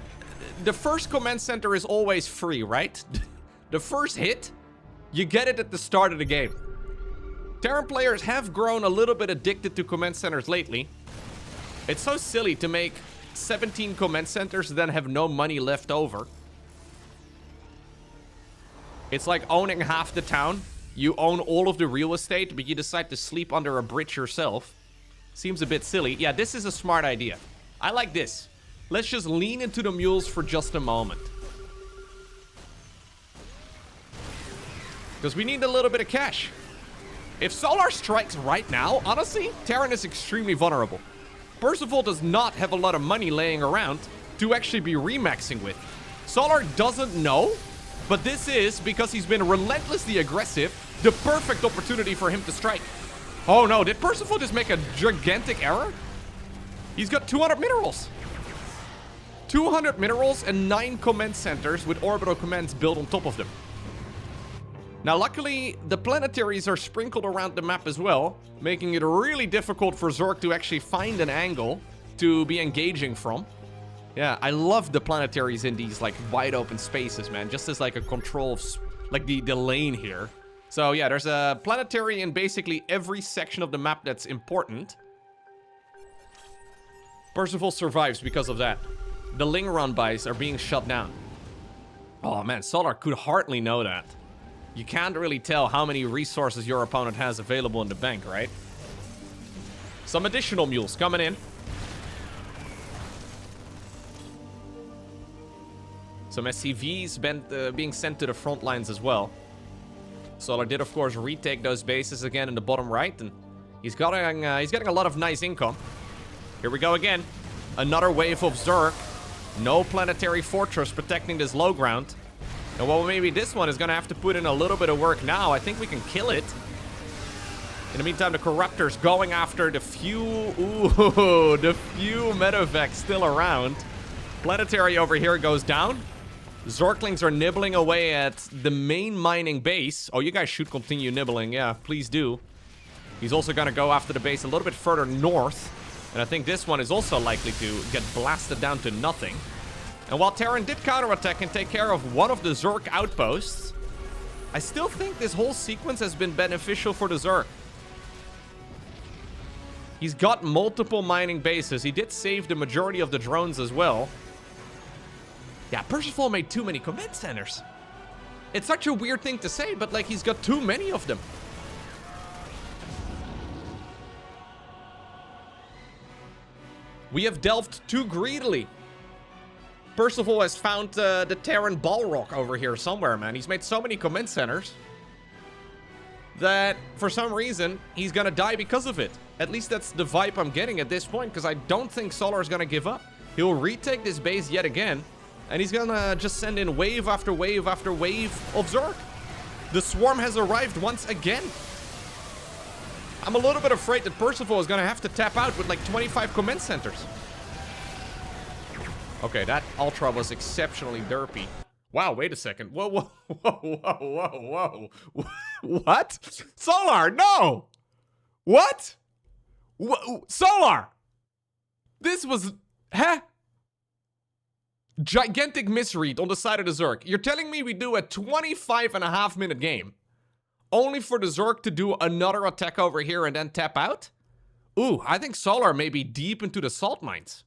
the first command center is always free, right? The first hit, you get it at the start of the game. Terran players have grown a little bit addicted to command centers lately. It's so silly to make 17 command centers and then have no money left over. It's like owning half the town. You own all of the real estate, but you decide to sleep under a bridge yourself. Seems a bit silly. Yeah, this is a smart idea. I like this. Let's just lean into the mules for just a moment. Because we need a little bit of cash. If Solar strikes right now, honestly, Terran is extremely vulnerable. Percival does not have a lot of money laying around to actually be remaxing with. Solar doesn't know, but this is, because he's been relentlessly aggressive, the perfect opportunity for him to strike. Oh no, did Percival just make a gigantic error? He's got 200 minerals. 200 minerals and 9 command centers with orbital commands built on top of them. Now, luckily, the planetaries are sprinkled around the map as well, making it really difficult for Zerg to actually find an angle to be engaging from. Yeah, I love the planetaries in these, like, wide open spaces, man. Just as, like, a control of, like, the lane here. So, yeah, there's a planetary in basically every section of the map that's important. Percival survives because of that. The Ling run-bys are being shut down. Oh, man, Solar could hardly know that. You can't really tell how many resources your opponent has available in the bank, right? Some additional mules coming in. Some SCVs being sent to the front lines as well. Solar did, of course, retake those bases again in the bottom right, and he's getting a lot of nice income. Here we go again. Another wave of Zerg. No planetary fortress protecting this low ground. And well, maybe this one is going to have to put in a little bit of work now. I think we can kill it. In the meantime, the Corruptor's going after the few Metavex still around. Planetary over here goes down. Zerglings are nibbling away at the main mining base. Oh, you guys should continue nibbling. Yeah, please do. He's also going to go after the base a little bit further north. And I think this one is also likely to get blasted down to nothing. And while Terran did counterattack and take care of one of the Zerg outposts, I still think this whole sequence has been beneficial for the Zerg. He's got multiple mining bases. He did save the majority of the drones as well. Yeah, Percival made too many command centers. It's such a weird thing to say, but like he's got too many of them. We have delved too greedily. Percival has found the Terran Balrog over here somewhere, man. He's made so many command centers that for some reason he's gonna die because of it. At least that's the vibe I'm getting at this point, because I don't think Solar is gonna give up. He'll retake this base yet again, and he's gonna just send in wave after wave after wave of Zerg. The swarm has arrived once again. I'm a little bit afraid that Percival is going to have to tap out with like 25 command centers. Okay, that Ultra was exceptionally derpy. Wow, wait a second. Whoa, whoa, whoa, whoa, whoa, whoa. What? Solar, no! What? Whoa, Solar! This was... Huh? Gigantic misread on the side of the Zerg. You're telling me we do a 25.5-minute game only for the Zerg to do another attack over here and then tap out? Ooh, I think Solar may be deep into the salt mines.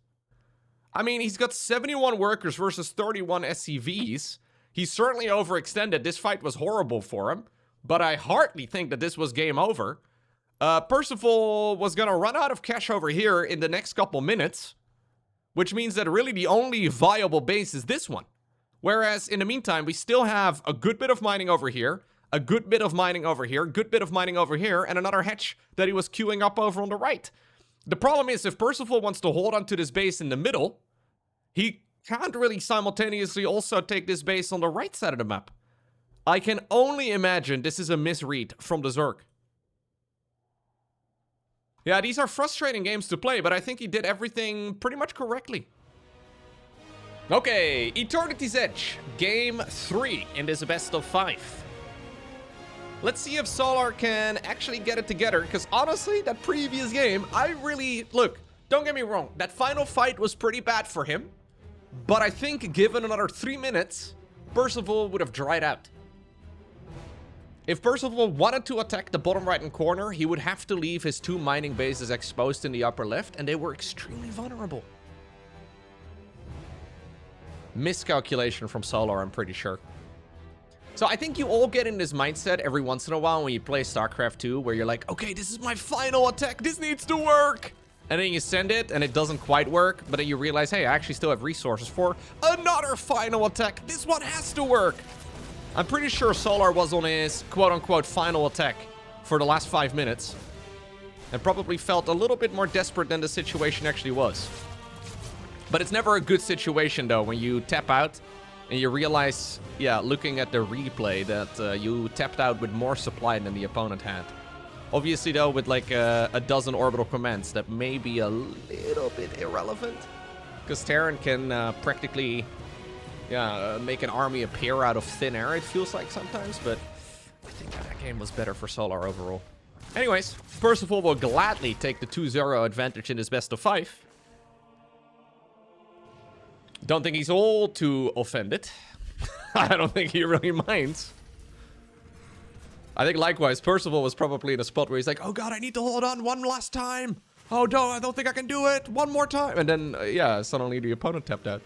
I mean, he's got 71 workers versus 31 SCVs. He's certainly overextended. This fight was horrible for him, but I hardly think that this was game over. Percival was gonna run out of cash over here in the next couple minutes, which means that really the only viable base is this one. Whereas in the meantime, we still have a good bit of mining over here, a good bit of mining over here, good bit of mining over here, and another hatch that he was queuing up over on the right. The problem is, if Percival wants to hold onto this base in the middle, he can't really simultaneously also take this base on the right side of the map. I can only imagine this is a misread from the Zerg. Yeah, these are frustrating games to play, but I think he did everything pretty much correctly. Okay, Eternity's Edge, Game 3 in this best of 5. Let's see if Solar can actually get it together, because honestly, that previous game, look, don't get me wrong, that final fight was pretty bad for him, but I think given another 3 minutes, Percival would have dried out. If Percival wanted to attack the bottom right-hand corner, he would have to leave his 2 mining bases exposed in the upper left, and they were extremely vulnerable. Miscalculation from Solar, I'm pretty sure. So I think you all get in this mindset every once in a while when you play StarCraft 2, where you're like, okay, this is my final attack, this needs to work! And then you send it, and it doesn't quite work, but then you realize, hey, I actually still have resources for another final attack. This one has to work! I'm pretty sure Solar was on his quote-unquote final attack for the last 5 minutes, and probably felt a little bit more desperate than the situation actually was. But it's never a good situation, though, when you tap out and you realize, yeah, looking at the replay, that you tapped out with more supply than the opponent had. Obviously, though, with like a dozen orbital commands, that may be a little bit irrelevant, because Terran can practically... yeah, make an army appear out of thin air, it feels like sometimes, but I think that game was better for Solar overall. Anyways, Percival will gladly take the 2-0 advantage in this best of 5. Don't think he's all too offended. I don't think he really minds. I think likewise, Percival was probably in a spot where he's like, oh god, I need to hold on one last time. Oh no, I don't think I can do it. One more time. And then, yeah, suddenly the opponent tapped out.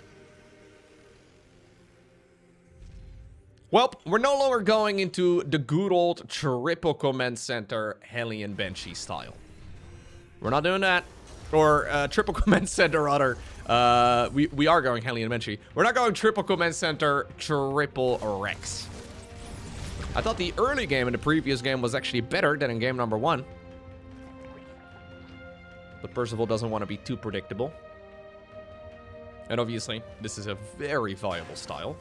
Well, we're no longer going into the good old triple command center Hellion Banshee style. We're not doing that. Or triple command center, rather. We are going Hellion Banshee. We're not going triple command center, triple Rex. I thought the early game in the previous game was actually better than in game number 1. But Percival doesn't want to be too predictable. And obviously, this is a very viable style.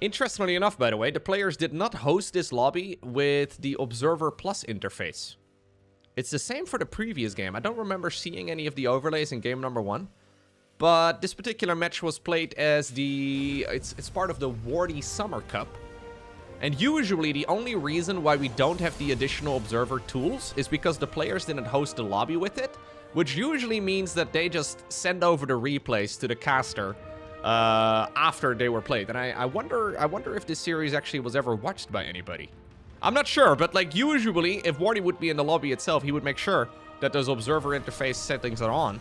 Interestingly enough, by the way, the players did not host this lobby with the Observer Plus interface. It's the same for the previous game. I don't remember seeing any of the overlays in game number 1. But this particular match was played as it's part of the Wardy Summer Cup. And usually the only reason why we don't have the additional Observer tools is because the players didn't host the lobby with it, which usually means that they just send over the replays to the caster after they were played. And I wonder if this series actually was ever watched by anybody. I'm not sure, but like usually if Wardy would be in the lobby itself, he would make sure that those Observer interface settings are on.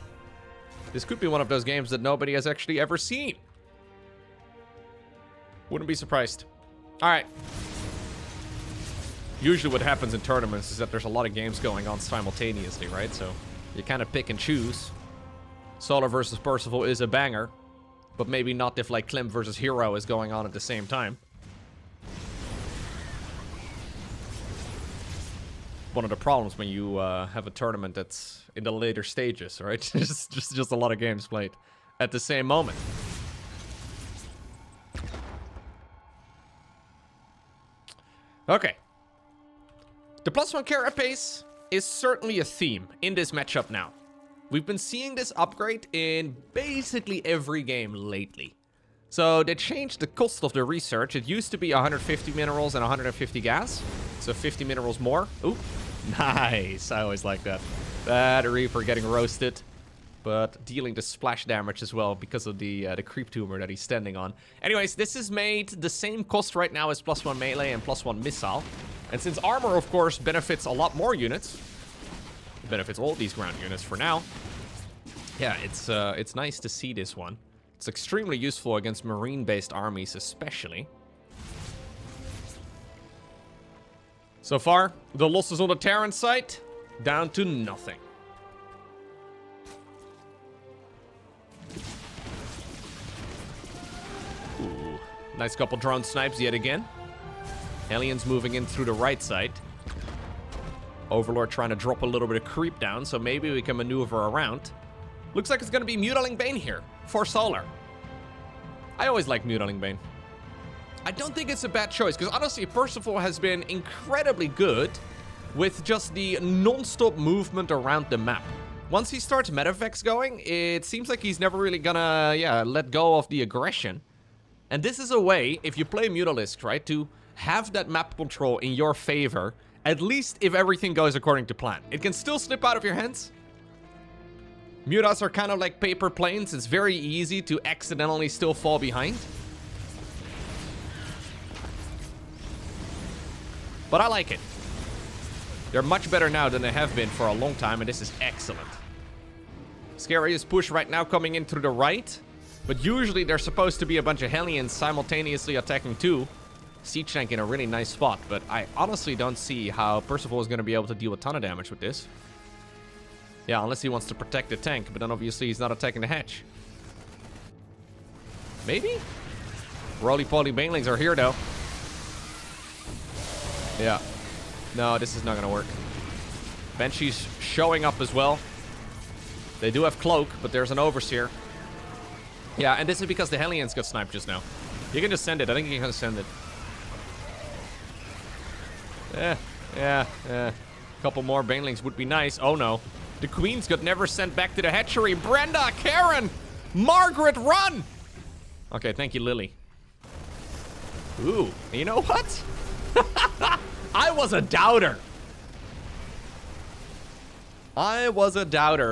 This could be one of those games that nobody has actually ever seen. Wouldn't be surprised. Alright. Usually what happens in tournaments is that there's a lot of games going on simultaneously, right? So you kind of pick and choose. Solar versus Percival is a banger. But maybe not if like Klim versus Hero is going on at the same time. One of the problems when you have a tournament that's in the later stages, right? just a lot of games played at the same moment. Okay. The +1 carapace is certainly a theme in this matchup now. We've been seeing this upgrade in basically every game lately. So they changed the cost of the research. It used to be 150 minerals and 150 gas. So 50 minerals more. Ooh, nice. I always like that. That Reaper getting roasted, but dealing the splash damage as well because of the creep tumor that he's standing on. Anyways, this is made the same cost right now as +1 melee and +1 missile. And since armor, of course, benefits a lot more units, it benefits all these ground units for now. Yeah, it's nice to see this one. It's extremely useful against marine-based armies, especially. So far, the losses on the Terran side, down to nothing. Ooh, nice couple drone snipes yet again. Aliens moving in through the right side. Overlord trying to drop a little bit of creep down, so maybe we can maneuver around. Looks like it's going to be Mutaling Bane here for Solar. I always like Mutaling Bane. I don't think it's a bad choice, because honestly, Percival has been incredibly good with just the non-stop movement around the map. Once he starts Metavex going, it seems like he's never really gonna, let go of the aggression. And this is a way, if you play Mutalisk, right, to have that map control in your favor, at least if everything goes according to plan. It can still slip out of your hands. Mutas are kind of like paper planes. It's very easy to accidentally still fall behind. But I like it. They're much better now than they have been for a long time, and this is excellent. Scariest push right now coming in through the right. But usually there's supposed to be a bunch of Hellions simultaneously attacking too. Siege tank in a really nice spot, but I honestly don't see how Percival is going to be able to deal a ton of damage with this. Yeah, unless he wants to protect the tank, but then obviously he's not attacking the hatch. Maybe? Roly-poly banelings are here, though. Yeah. No, this is not going to work. Banshee's showing up as well. They do have Cloak, but there's an Overseer. Yeah, and this is because the Hellions got sniped just now. You can just send it. I think you can send it. Yeah. Couple more banelings would be nice. Oh, no. The Queens got never sent back to the hatchery. Brenda, Karen, Margaret, run! Okay, thank you, Lily. Ooh, you know what? I was a doubter.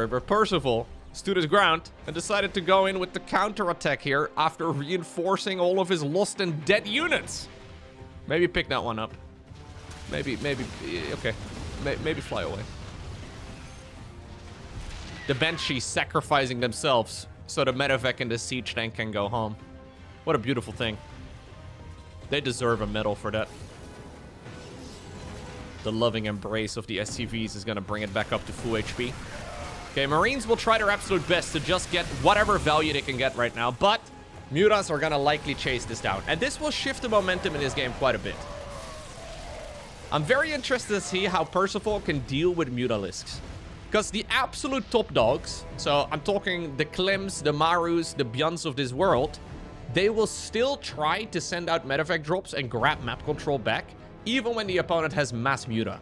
But Percival stood his ground and decided to go in with the counter-attack here after reinforcing all of his lost and dead units. Maybe pick that one up. Maybe, okay. Maybe fly away. The Banshees sacrificing themselves so the Medevac and the Siege tank can go home. What a beautiful thing. They deserve a medal for that. The loving embrace of the SCVs is going to bring it back up to full HP. Okay, Marines will try their absolute best to just get whatever value they can get right now, but Mutas are going to likely chase this down. And this will shift the momentum in this game quite a bit. I'm very interested to see how Percival can deal with Mutalisks. Because the absolute top dogs, so I'm talking the Klems, the Marus, the Bjorns of this world, they will still try to send out medevac drops and grab map control back, even when the opponent has mass muta.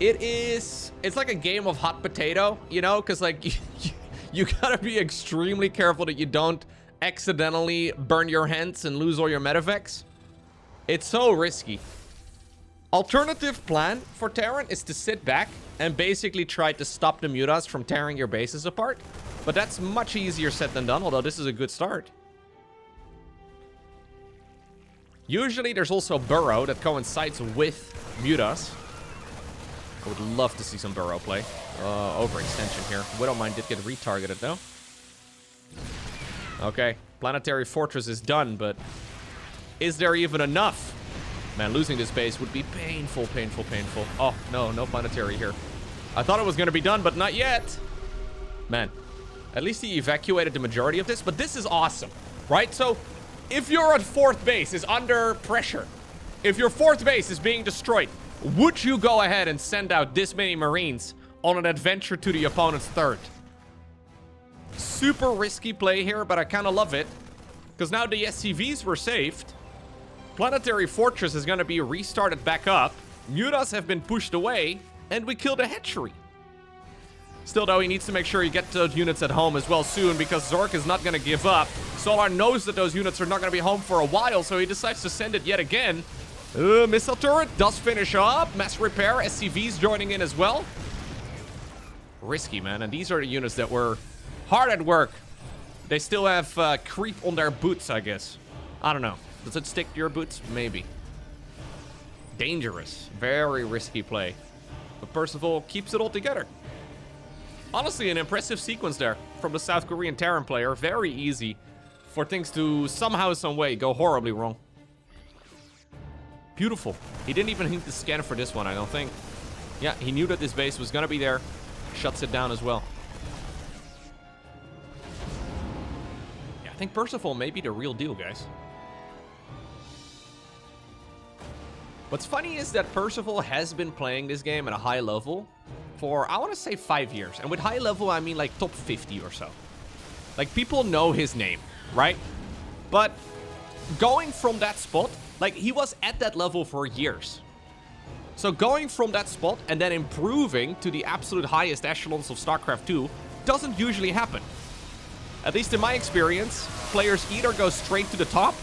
It's like a game of hot potato, you know, because like you gotta be extremely careful that you don't accidentally burn your hands and lose all your medevacs. It's so risky. Alternative plan for Terran is to sit back and basically try to stop the mutas from tearing your bases apart. But that's much easier said than done, although this is a good start. Usually there's also Burrow that coincides with mutas. I would love to see some Burrow play. Overextension here. Widowmine did get retargeted though. Okay, Planetary Fortress is done, but is there even enough? Man, losing this base would be painful. Oh, no planetary here. I thought it was going to be done, but not yet. Man, at least he evacuated the majority of this, but this is awesome, right? So, if your 4th base is under pressure, if your 4th base is being destroyed, would you go ahead and send out this many Marines on an adventure to the opponent's 3rd? Super risky play here, but I kind of love it. Because now the SCVs were saved. Planetary Fortress is gonna be restarted back up. Mutas have been pushed away, and we killed a hatchery. Still, though, he needs to make sure he gets those units at home as well soon, because Zerg is not gonna give up. Solar knows that those units are not gonna be home for a while, so he decides to send it yet again. Missile turret does finish up. Mass repair, SCVs joining in as well. Risky, man, and these are the units that were hard at work. They still have creep on their boots, I guess. I don't know. Does it stick to your boots? Maybe. Dangerous. Very risky play. But Percival keeps it all together. Honestly, an impressive sequence there from the South Korean Terran player. Very easy for things to somehow, some way go horribly wrong. Beautiful. He didn't even need to scan for this one, I don't think. Yeah, he knew that this base was gonna be there. Shuts it down as well. Yeah, I think Percival may be the real deal, guys. What's funny is that Percival has been playing this game at a high level for, I want to say, 5 years. And with high level, I mean like top 50 or so. Like, people know his name, right? But going from that spot, like, he was at that level for years. So going from that spot and then improving to the absolute highest echelons of StarCraft 2 doesn't usually happen. At least in my experience, players either go straight to the top,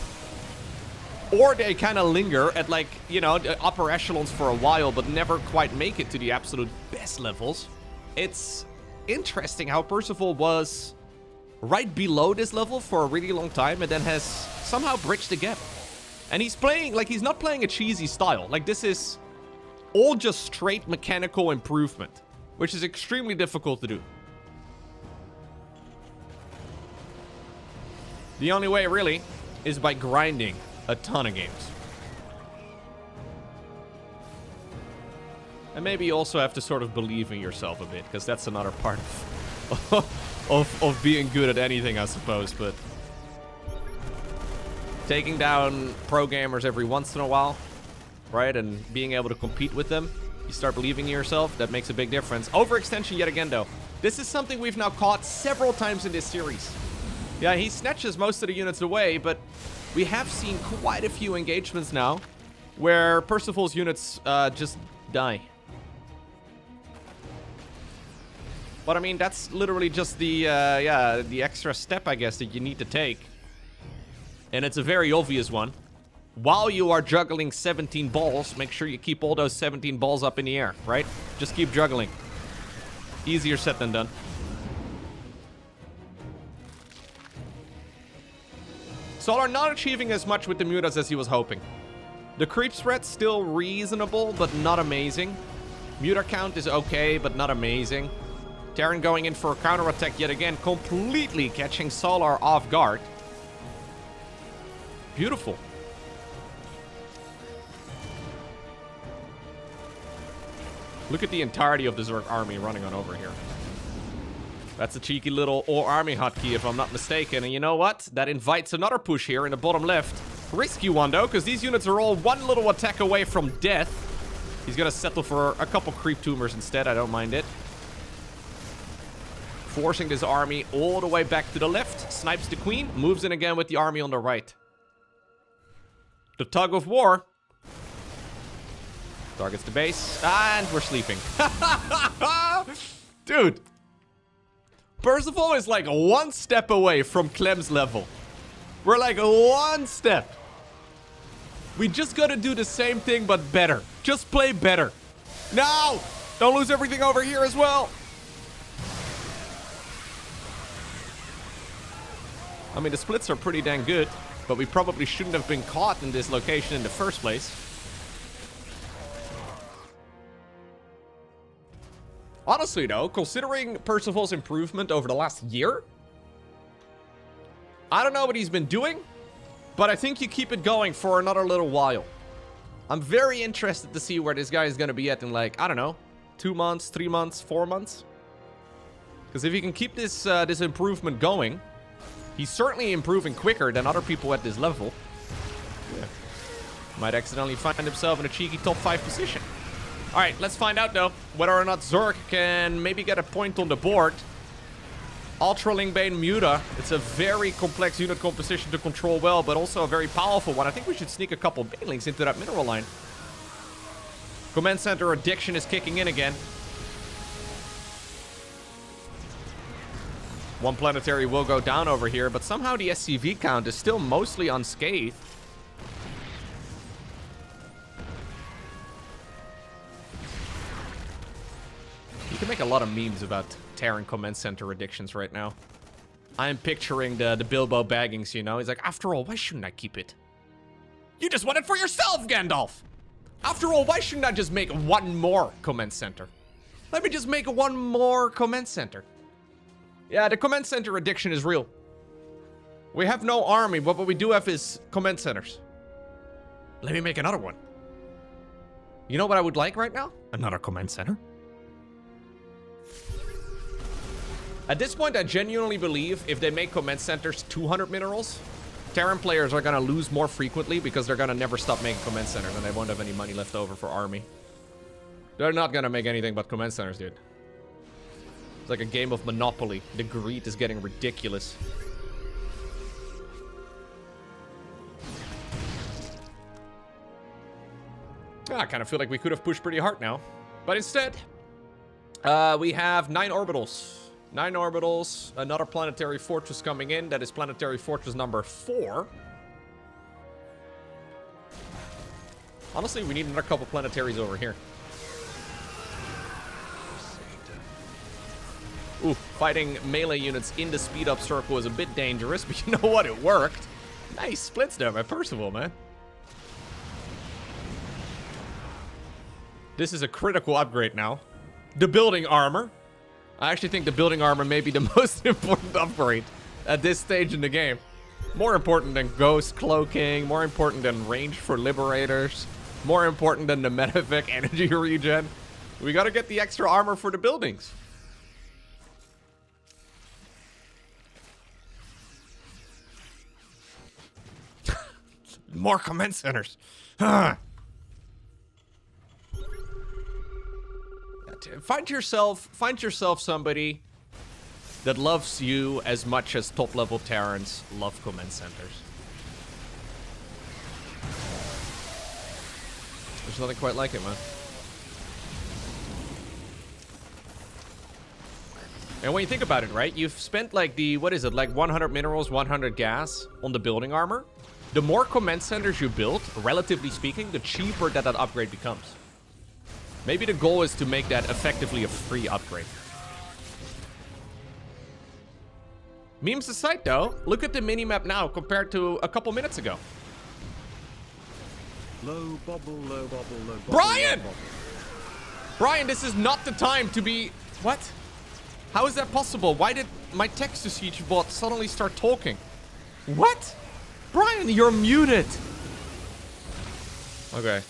or they kind of linger at, like, you know, the upper echelons for a while, but never quite make it to the absolute best levels. It's interesting how Percival was right below this level for a really long time and then has somehow bridged the gap. And he's playing, like, he's not playing a cheesy style. Like, this is all just straight mechanical improvement, which is extremely difficult to do. The only way, really, is by grinding a ton of games. And maybe you also have to sort of believe in yourself a bit, because that's another part of being good at anything, I suppose. But taking down pro gamers every once in a while, right, and being able to compete with them, you start believing in yourself. That makes a big difference. Overextension yet again, though. This is something we've now caught several times in this series. Yeah, he snatches most of the units away, but we have seen quite a few engagements now where Percival's units just die. But I mean, that's literally just the extra step, I guess, that you need to take. And it's a very obvious one. While you are juggling 17 balls, make sure you keep all those 17 balls up in the air, right? Just keep juggling. Easier said than done. Solar not achieving as much with the mutas as he was hoping. The creep spread's still reasonable, but not amazing. Muta count is okay, but not amazing. Terran going in for a counterattack yet again, completely catching Solar off guard. Beautiful. Look at the entirety of the Zerg army running on over here. That's a cheeky little army hotkey, if I'm not mistaken. And you know what? That invites another push here in the bottom left. Risky one, though, because these units are all one little attack away from death. He's going to settle for a couple creep tumors instead. I don't mind it. Forcing this army all the way back to the left. Snipes the queen. Moves in again with the army on the right. The tug of war. Targets the base. And we're sleeping. Dude. Percival is like one step away from Clem's level. We're like one step. We just gotta do the same thing, but better. Just play better. No! Don't lose everything over here as well. I mean, the splits are pretty dang good, but we probably shouldn't have been caught in this location in the first place. Honestly, though, considering Percival's improvement over the last year, I don't know what he's been doing, but I think you keep it going for another little while. I'm very interested to see where this guy is going to be at in, like, I don't know, 2 months, 3 months, 4 months. Because if he can keep this this improvement going, he's certainly improving quicker than other people at this level. Yeah. Might accidentally find himself in a cheeky top 5 position. Alright, let's find out, though, whether or not Zerg can maybe get a point on the board. Ultraling Bane Muta. It's a very complex unit composition to control well, but also a very powerful one. I think we should sneak a couple Banelings into that mineral line. Command Center addiction is kicking in again. One planetary will go down over here, but somehow the SCV count is still mostly unscathed. You can make a lot of memes about Terran Command Center addictions right now. I'm picturing the Bilbo Baggins, you know? He's like, after all, why shouldn't I keep it? You just want it for yourself, Gandalf! After all, why shouldn't I just make one more Command Center? Let me just make one more Command Center. Yeah, the Command Center addiction is real. We have no army, but what we do have is Command Centers. Let me make another one. You know what I would like right now? Another Command Center. At this point, I genuinely believe if they make Command Centers 200 minerals, Terran players are gonna lose more frequently because they're gonna never stop making Command Centers and they won't have any money left over for army. They're not gonna make anything but Command Centers, dude. It's like a game of Monopoly. The greed is getting ridiculous. I kind of feel like we could have pushed pretty hard now. But instead, we have 9 orbitals. 9 orbitals, another planetary fortress coming in. That is planetary fortress number 4. Honestly, we need another couple planetaries over here. Ooh, fighting melee units in the speed-up circle is a bit dangerous, but you know what? It worked. Nice splits there by Percival, man. This is a critical upgrade now. The building armor. I actually think the building armor may be the most important upgrade at this stage in the game. More important than ghost cloaking, more important than range for liberators, more important than the Metavic energy regen. We gotta get the extra armor for the buildings. More Command Centers. Find yourself somebody that loves you as much as top-level Terrans love Command Centers. There's nothing quite like it, man. And when you think about it, right? You've spent like what is it? Like 100 minerals, 100 gas on the building armor. The more Command Centers you build, relatively speaking, the cheaper that upgrade becomes. Maybe the goal is to make that effectively a free upgrade. Memes aside, though, look at the minimap now compared to a couple minutes ago. Low bubble, low bubble, low bubble. Brian! Low bubble. Brian, this is not the time to be... What? How is that possible? Why did my text-to-speech bot suddenly start talking? What? Brian, you're muted. Okay.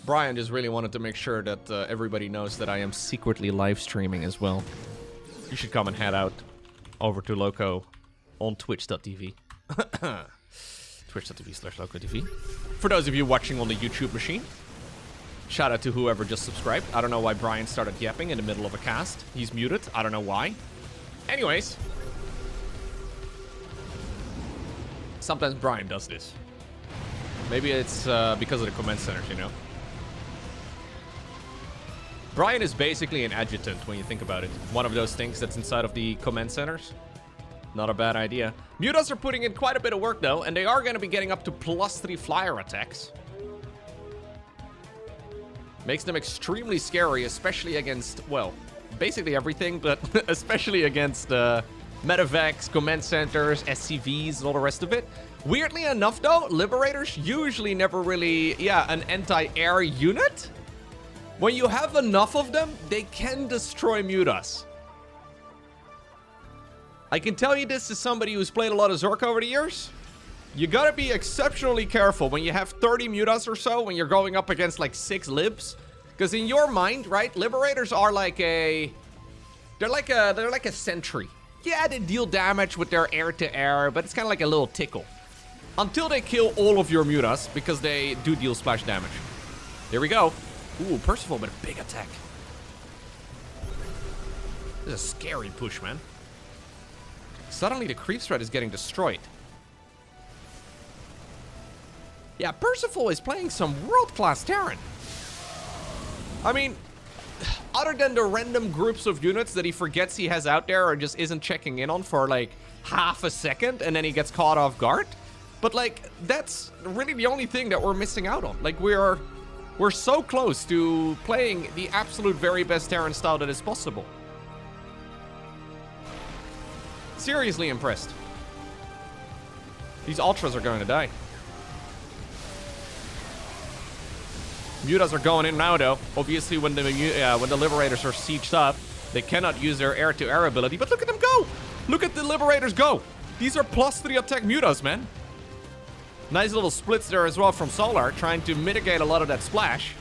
Brian just really wanted to make sure that everybody knows that I am secretly live streaming as well. You should come and head out over to Lowko on twitch.tv. Twitch.tv/LowkoTV. For those of you watching on the YouTube machine, shout out to whoever just subscribed. I don't know why Brian started yapping in the middle of a cast. He's muted. I don't know why. Anyways. Sometimes Brian does this. Maybe it's because of the Command Centers, you know? Brian is basically an adjutant when you think about it. One of those things that's inside of the Command Centers. Not a bad idea. Mutas are putting in quite a bit of work, though, and they are going to be getting up to +3 flyer attacks. Makes them extremely scary, especially against, well, basically everything, but especially against Medevacs, Command Centers, SCVs, and all the rest of it. Weirdly enough, though, Liberators usually never really, an anti-air unit. When you have enough of them, they can destroy Mutas. I can tell you this as somebody who's played a lot of Zerg over the years. You gotta be exceptionally careful when you have 30 Mutas or so, when you're going up against like 6 Libs. Because in your mind, right, Liberators are like a... They're like a sentry. Yeah, they deal damage with their air-to-air, but it's kind of like a little tickle. Until they kill all of your Mutas, because they do deal splash damage. There we go. Ooh, Percival with a big attack. This is a scary push, man. Suddenly the creep threat is getting destroyed. Yeah, Percival is playing some world-class Terran. I mean, other than the random groups of units that he forgets he has out there or just isn't checking in on for like half a second and then he gets caught off guard. But like, that's really the only thing that we're missing out on. Like, we're so close to playing the absolute very best Terran style that is possible. Seriously impressed. These ultras are going to die. Mutas are going in now, though. Obviously, when the Liberators are sieged up, they cannot use their air-to-air ability. But look at them go! Look at the Liberators go! These are +3 attack Mutas, man. Nice little splits there as well from Solar, trying to mitigate a lot of that splash.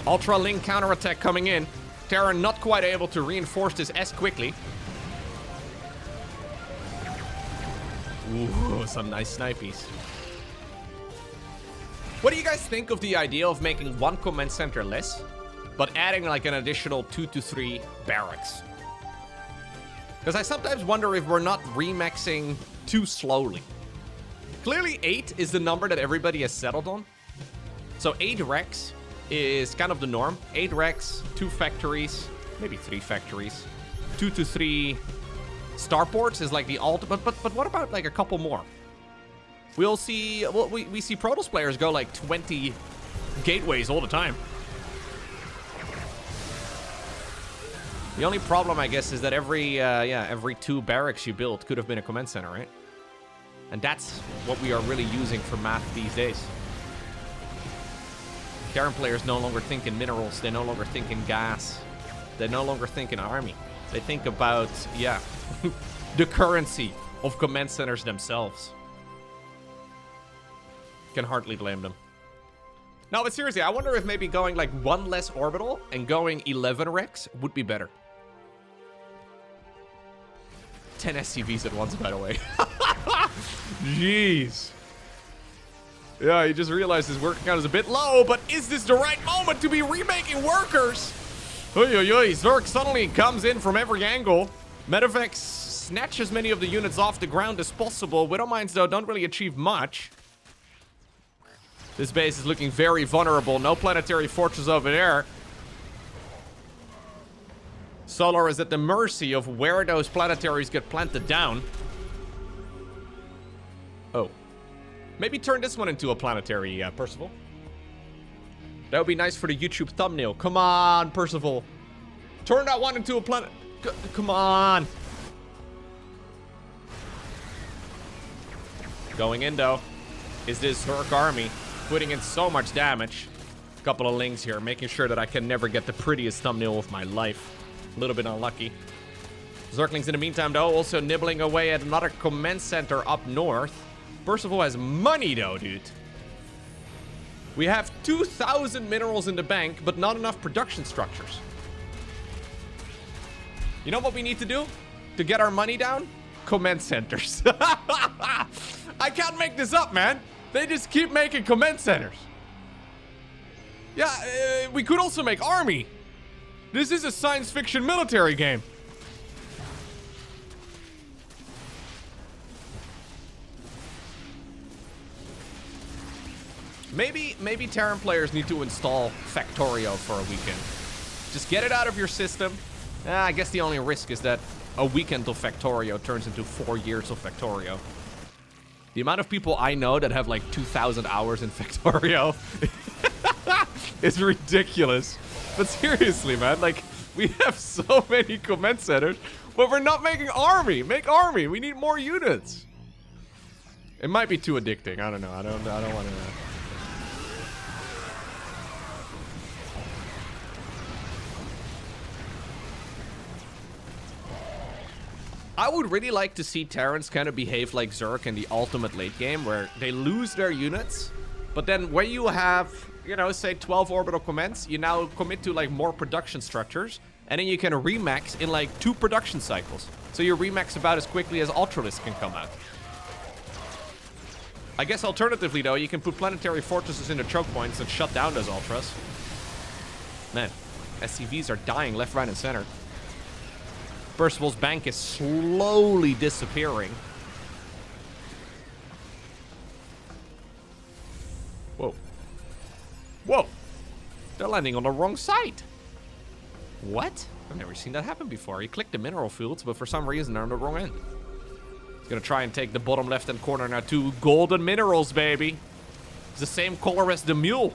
Ultra Link counterattack coming in. Terran not quite able to reinforce this as quickly. Ooh, some nice snipies. What do you guys think of the idea of making one command center less, but adding like an additional 2 to 3 barracks? Because I sometimes wonder if we're not remaxing too slowly. Clearly 8 is the number that everybody has settled on. So 8 Rex is kind of the norm. 8 Rex, 2 factories, maybe 3 factories. 2 to 3 starports is like the ultimate, but what about like a couple more? We'll see, well, we see Protoss players go like 20 gateways all the time. The only problem, I guess, is that every 2 barracks you build could have been a command center, right? And that's what we are really using for math these days. Terran players no longer think in minerals, they no longer think in gas, they no longer think in army. They think about, yeah, the currency of command centers themselves. Can hardly blame them. No, but seriously, I wonder if maybe going like 1 less orbital and going 11 Rex would be better. 10 SCVs at once, by the way. Jeez. Yeah, he just realized his worker count is a bit low, but is this the right moment to be remaking workers? Oy, oy, oy. Zerg suddenly comes in from every angle. Medevacs snatch as many of the units off the ground as possible. Widowmines, though, don't really achieve much. This base is looking very vulnerable. No planetary fortress over there. Solar is at the mercy of where those planetaries get planted down. Oh. Maybe turn this one into a planetary, Percival. That would be nice for the YouTube thumbnail. Come on, Percival. Turn that one into a planet. Come on. Going in, though, is this Zerg army. Putting in so much damage. A couple of links here, making sure that I can never get the prettiest thumbnail of my life. A little bit unlucky. Zerglings in the meantime, though, also nibbling away at another command center up north. Percival has money, though, dude. We have 2,000 minerals in the bank, but not enough production structures. You know what we need to do to get our money down? Command centers. I can't make this up, man. They just keep making command centers. Yeah, we could also make army. This is a science fiction military game. Maybe Terran players need to install Factorio for a weekend. Just get it out of your system. I guess the only risk is that a weekend of Factorio turns into 4 years of Factorio. The amount of people I know that have like 2,000 hours in Factorio is ridiculous. But seriously, man, like, we have so many command centers, but we're not making army. Make army. We need more units. It might be too addicting. I don't know. I don't want to. I would really like to see Terrans kind of behave like Zerg in the ultimate late game, where they lose their units, but then when you have, you know, say 12 orbital commands, you now commit to like more production structures, and then you can remax in like 2 production cycles. So you remax about as quickly as Ultralisk can come out. I guess alternatively, though, you can put planetary fortresses in the choke points and shut down those Ultras. Man, SCVs are dying left, right, and center. Percival's bank is slowly disappearing. Whoa. Whoa! They're landing on the wrong side. What? I've never seen that happen before. He clicked the mineral fields, but for some reason they're on the wrong end. He's gonna try and take the bottom left-hand corner now. 2 golden minerals, baby. It's the same color as the mule.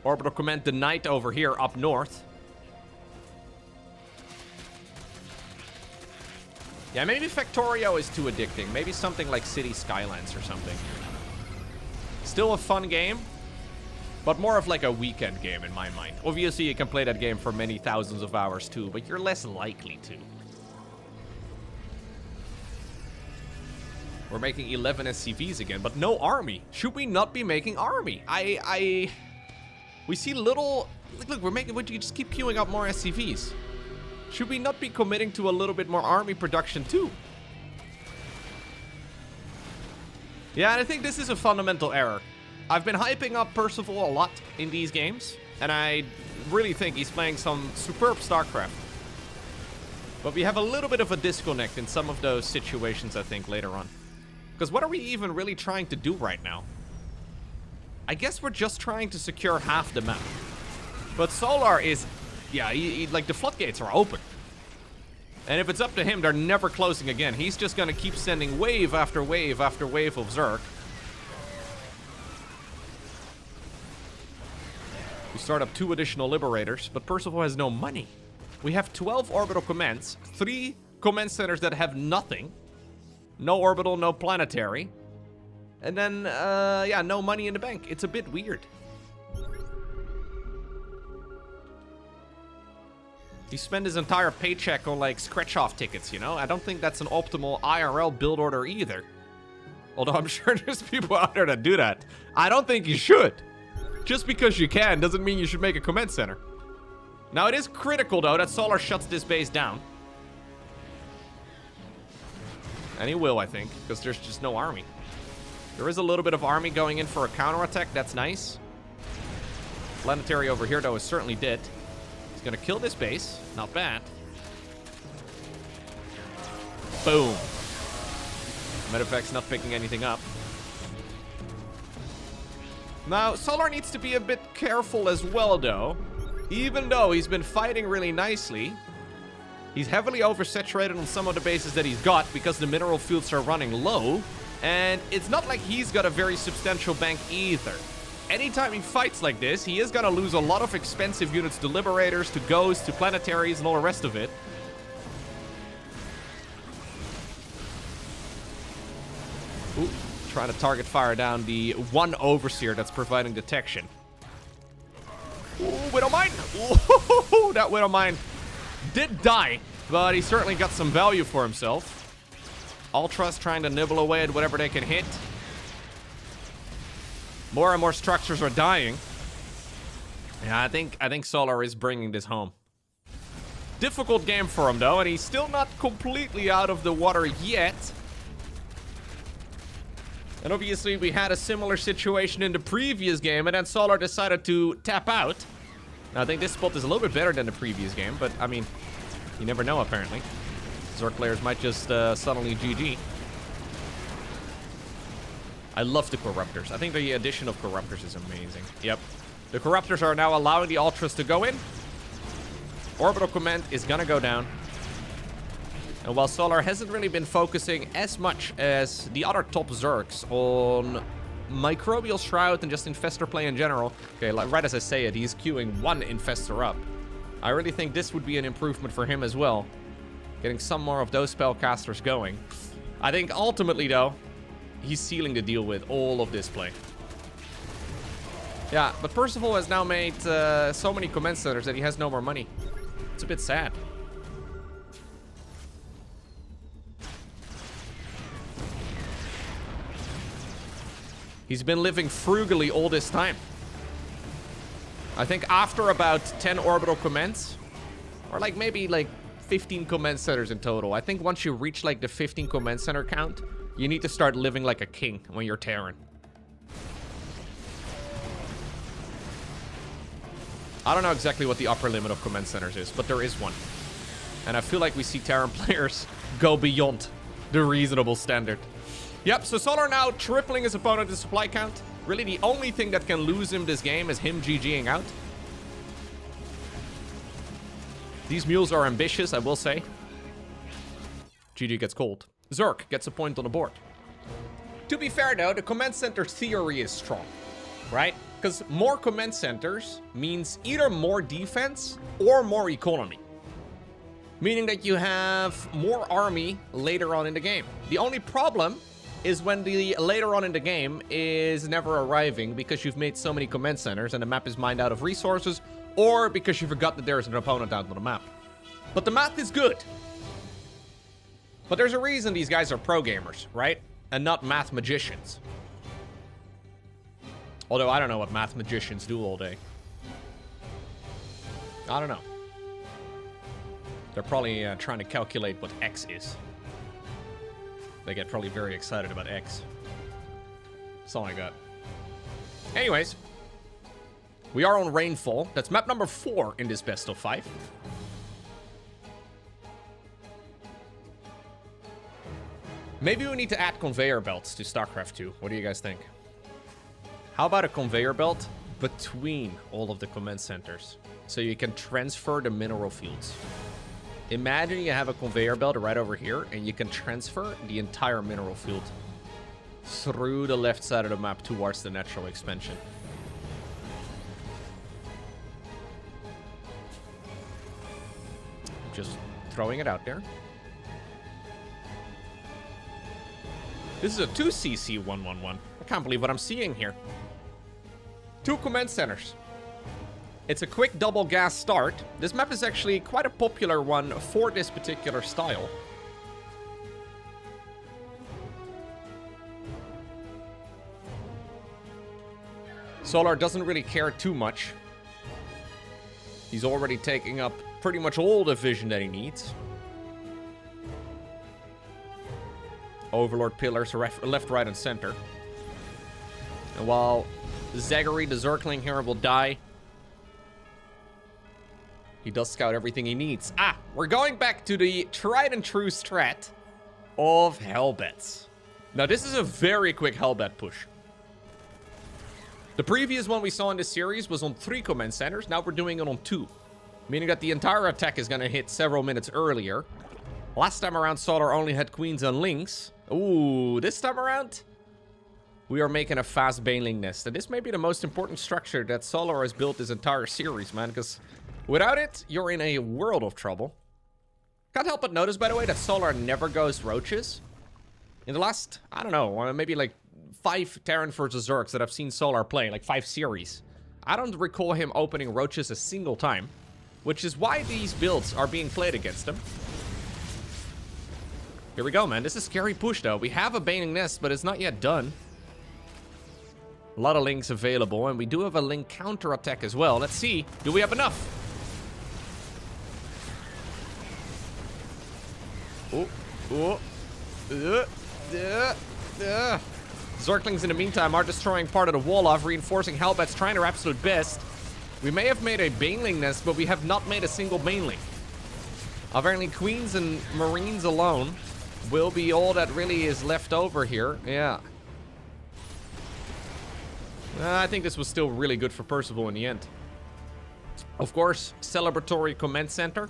Orbital command denied over here up north. Yeah, maybe Factorio is too addicting. Maybe something like City Skylines or something. Still a fun game, but more of like a weekend game in my mind. Obviously, you can play that game for many thousands of hours too, but you're less likely to. We're making 11 SCVs again, but no army. Should we not be making army? We see little... Look, we just keep queuing up more SCVs. Should we not be committing to a little bit more army production too? Yeah, and I think this is a fundamental error. I've been hyping up Percival a lot in these games, and I really think he's playing some superb StarCraft. But we have a little bit of a disconnect in some of those situations, I think, later on. Because what are we even really trying to do right now? I guess we're just trying to secure half the map. But Solar is... Yeah, like, the floodgates are open. And if it's up to him, they're never closing again. He's just gonna keep sending wave after wave after wave of Zerg. We start up 2 additional Liberators, but Percival has no money. We have 12 orbital commands, 3 command centers that have nothing. No orbital, no planetary. And then, yeah, no money in the bank. It's a bit weird. He spent his entire paycheck on, like, scratch-off tickets, you know? I don't think that's an optimal IRL build order either. Although I'm sure there's people out there that do that. I don't think you should. Just because you can doesn't mean you should make a command center. Now, it is critical, though, that Solar shuts this base down. And he will, I think, because there's just no army. There is a little bit of army going in for a counterattack. That's nice. Planetary over here, though, is certainly dead. He's gonna kill this base. Not bad. Boom. Medevac's not picking anything up. Now, Solar needs to be a bit careful as well, though. Even though he's been fighting really nicely, he's heavily oversaturated on some of the bases that he's got because the mineral fields are running low. And it's not like he's got a very substantial bank either. Anytime he fights like this, he is gonna lose a lot of expensive units to Liberators, to Ghosts, to Planetaries, and all the rest of it. Ooh, trying to target fire down the one Overseer that's providing detection. Ooh, Widowmine! Ooh, that Widowmine did die, but he certainly got some value for himself. Ultras trying to nibble away at whatever they can hit. More and more structures are dying. Yeah, I think Solar is bringing this home. Difficult game for him, though, and he's still not completely out of the water yet. And obviously, we had a similar situation in the previous game, and then Solar decided to tap out. Now, I think this spot is a little bit better than the previous game, but, I mean, you never know, apparently. Zerg players might just suddenly GG. I love the Corruptors. I think the addition of Corruptors is amazing. Yep. The Corruptors are now allowing the Ultras to go in. Orbital Command is gonna go down. And while Solar hasn't really been focusing as much as the other top Zergs on Microbial Shroud and just Infestor play in general. Okay, like, right as I say it, he's queuing 1 Infestor up. I really think this would be an improvement for him as well. Getting some more of those spellcasters going. I think ultimately, though, he's sealing the deal with all of this play. Yeah, but Percival has now made so many command centers that he has no more money. It's a bit sad. He's been living frugally all this time. I think after about 10 orbital commands, or like maybe like 15 command centers in total. I think once you reach like the 15 command center count, you need to start living like a king when you're Terran. I don't know exactly what the upper limit of command centers is, but there is one. And I feel like we see Terran players go beyond the reasonable standard. Yep, so Solar now tripling his opponent's supply count. Really, the only thing that can lose him this game is him GGing out. These mules are ambitious, I will say. GG gets cold. Zerg gets a point on the board. To be fair, though, the command center theory is strong, right? Because more command centers means either more defense or more economy. Meaning that you have more army later on in the game. The only problem is when the later on in the game is never arriving because you've made so many command centers and the map is mined out of resources, or because you forgot that there's an opponent out on the map. But the math is good. But there's a reason these guys are pro gamers, right? And not math magicians. Although I don't know what math magicians do all day. I don't know. They're probably trying to calculate what X is. They get probably very excited about X. That's all I got. Anyways. We are on Rainfall. That's map number 4 in this best of 5. Maybe we need to add conveyor belts to StarCraft 2. What do you guys think? How about a conveyor belt between all of the command centers? So you can transfer the mineral fields. Imagine you have a conveyor belt right over here, and you can transfer the entire mineral field through the left side of the map towards the natural expansion. Just throwing it out there. This is a 2cc111. I can't believe what I'm seeing here. 2 command centers. It's a quick double gas start. This map is actually quite a popular one for this particular style. Solar doesn't really care too much. He's already taking up pretty much all the vision that he needs. Overlord pillars left, right, and center. And while Zaggery, the Zergling here, will die, he does scout everything he needs. Ah, we're going back to the tried and true strat of Hellbats. Now, this is a very quick Hellbat push. The previous one we saw in this series was on 3 command centers. Now we're doing it on 2. Meaning that the entire attack is going to hit several minutes earlier. Last time around, Solar only had queens and links. Ooh, this time around, we are making a fast baneling nest. And this may be the most important structure that Solar has built this entire series, man. Because without it, you're in a world of trouble. Can't help but notice, by the way, that Solar never goes roaches. In the last, I don't know, maybe like 5 Terran versus Zergs that I've seen Solar play, like 5 series. I don't recall him opening roaches a single time. Which is why these builds are being played against him. Here we go, man. This is a scary push, though. We have a baning nest, but it's not yet done. A lot of links available, and we do have a link counter-attack as well. Let's see. Do we have enough? Zerglings, in the meantime, are destroying part of the wall off, reinforcing Hellbats, trying their absolute best. We may have made a baneling nest, but we have not made a single baneling. Apparently, queens and marines alone will be all that really is left over here. Yeah. I think this was still really good for Percival in the end. Of course, celebratory command center.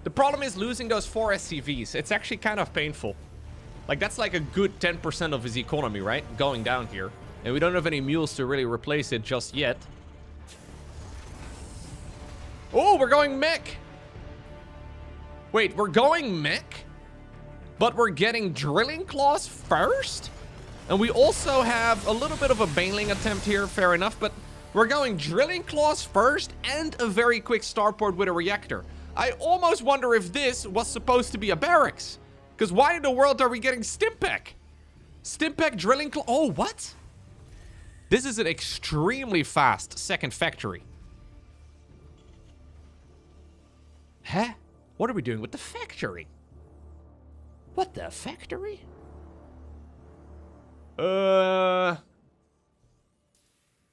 The problem is losing those 4 SCVs. It's actually kind of painful. Like, that's like a good 10% of his economy, right? Going down here. And we don't have any mules to really replace it just yet. Oh, we're going mech. Wait, we're going mech? But we're getting drilling claws first? And we also have a little bit of a baneling attempt here, fair enough, but we're going drilling claws first and a very quick starport with a reactor. I almost wonder if this was supposed to be a barracks. Because why in the world are we getting Stimpec? Stimpec drilling claw. Oh, what? This is an extremely fast second factory. Huh? What are we doing with the factory? What the factory? I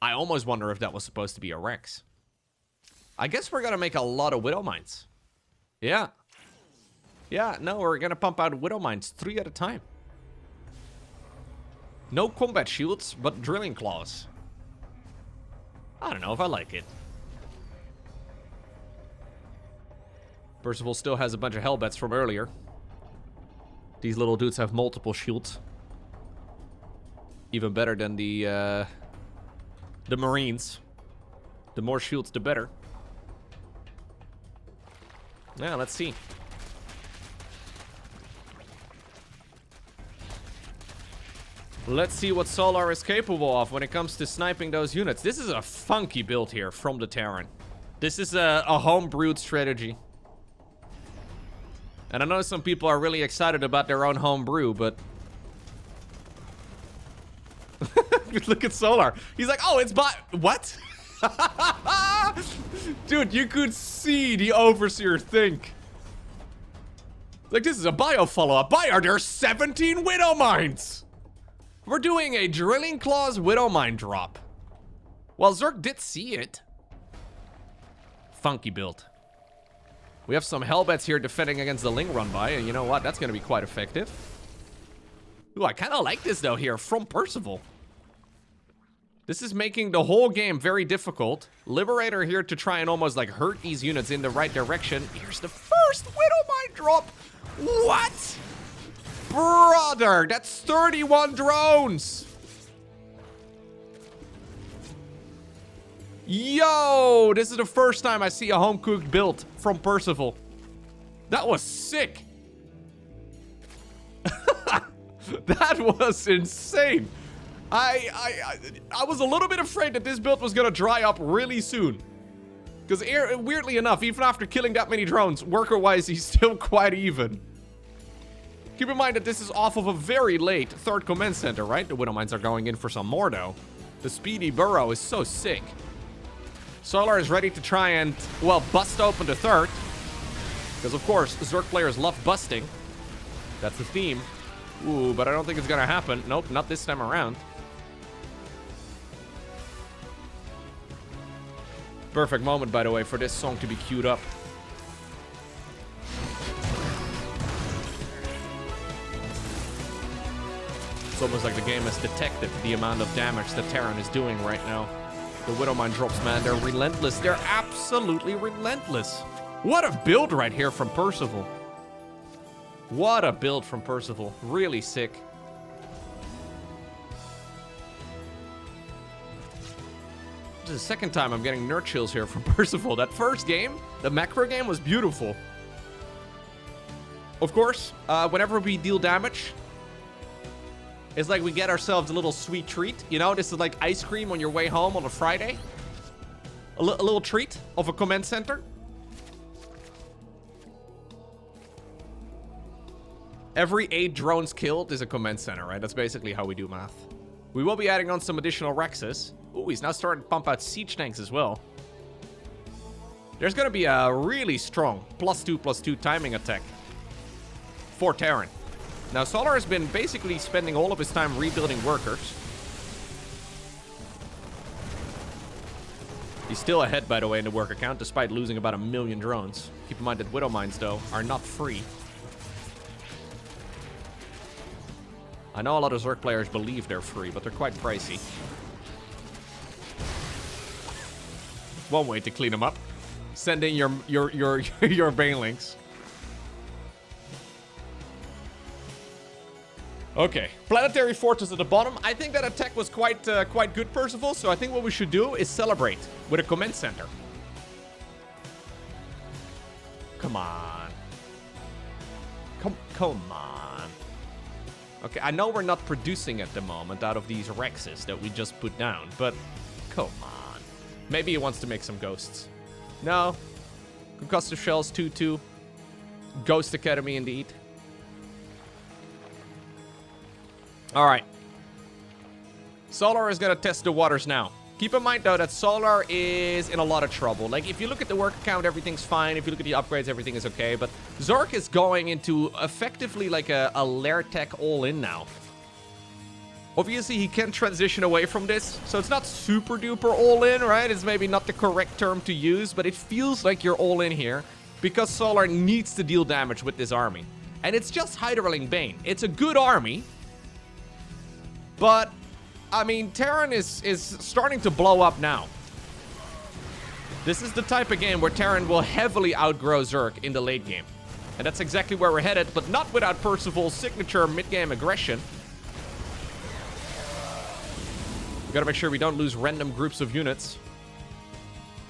almost wonder if that was supposed to be a Rex. I guess we're gonna make a lot of Widow Mines. Yeah. Yeah, no, we're gonna pump out Widow Mines 3 at a time. No combat shields, but drilling claws. I don't know if I like it. Percival still has a bunch of hellbats from earlier. These little dudes have multiple shields. Even better than the Marines. The more shields, the better. Yeah, let's see. Let's see what Solar is capable of when it comes to sniping those units. This is a funky build here from the Terran. This is a home-brewed strategy. And I know some people are really excited about their own homebrew, but... Look at Solar. He's like, oh, it's what? Dude, you could see the Overseer think. Like, this is a bio follow-up. Are there 17 Widow Mines? We're doing a Drilling Claws Widow Mine drop. Well, Zerg did see it. Funky build. We have some Hellbats here defending against the Ling run by, and you know what? That's going to be quite effective. Ooh, I kind of like this, though, here from Percival. This is making the whole game very difficult. Liberator here to try and almost, like, hurt these units in the right direction. Here's the first Widow Mine drop. What? Brother, that's 31 drones. Yo, this is the first time I see a home-cooked build from Percival. That was sick. That was insane. I was a little bit afraid that this build was gonna dry up really soon. Because weirdly enough, even after killing that many drones, worker-wise, he's still quite even. Keep in mind that this is off of a very late 3rd command center, right? The Widow Mines are going in for some more, though. The speedy burrow is so sick. Solar is ready to try and, well, bust open the 3rd. Because, of course, Zerg players love busting. That's the theme. Ooh, but I don't think it's gonna happen. Nope, not this time around. Perfect moment, by the way, for this song to be queued up. It's almost like the game has detected the amount of damage that Terran is doing right now. The Widow Mine drops, man, they're relentless. They're absolutely relentless. What a build right here from Percival. What a build from Percival. Really sick. This is the second time I'm getting nerd chills here from Percival. That first game, the macro game, was beautiful. Of course, whenever we deal damage, it's like we get ourselves a little sweet treat. You know, this is like ice cream on your way home on a Friday. A little treat of a command center. Every 8 drones killed is a command center, right? That's basically how we do math. We will be adding on some additional Rexes. Ooh, he's now starting to pump out siege tanks as well. There's going to be a really strong +2/+2 timing attack for Terran. Now, Solar has been basically spending all of his time rebuilding workers. He's still ahead, by the way, in the worker count, despite losing about 1 million drones. Keep in mind that Widow Mines, though, are not free. I know a lot of Zerg players believe they're free, but they're quite pricey. One way to clean them up. Send in your banelings. Okay, Planetary Fortress at the bottom. I think that attack was quite good, Percival. So I think what we should do is celebrate with a command center. Come on. Come on. Okay, I know we're not producing at the moment out of these Rexes that we just put down, but come on. Maybe he wants to make some ghosts. No. Concussive Shells 2/2. Ghost Academy indeed. All right. Solar is going to test the waters now. Keep in mind, though, that Solar is in a lot of trouble. Like, if you look at the work count, everything's fine. If you look at the upgrades, everything is okay. But Zerg is going into effectively like a lair tech all-in now. Obviously, he can transition away from this, so it's not super duper all in, right? It's maybe not the correct term to use, but it feels like you're all in here because Solar needs to deal damage with this army. And it's just Hydraling Bane. It's a good army, but, I mean, Terran is starting to blow up now. This is the type of game where Terran will heavily outgrow Zerg in the late game. And that's exactly where we're headed, but not without Percival's signature mid-game aggression. We gotta make sure we don't lose random groups of units.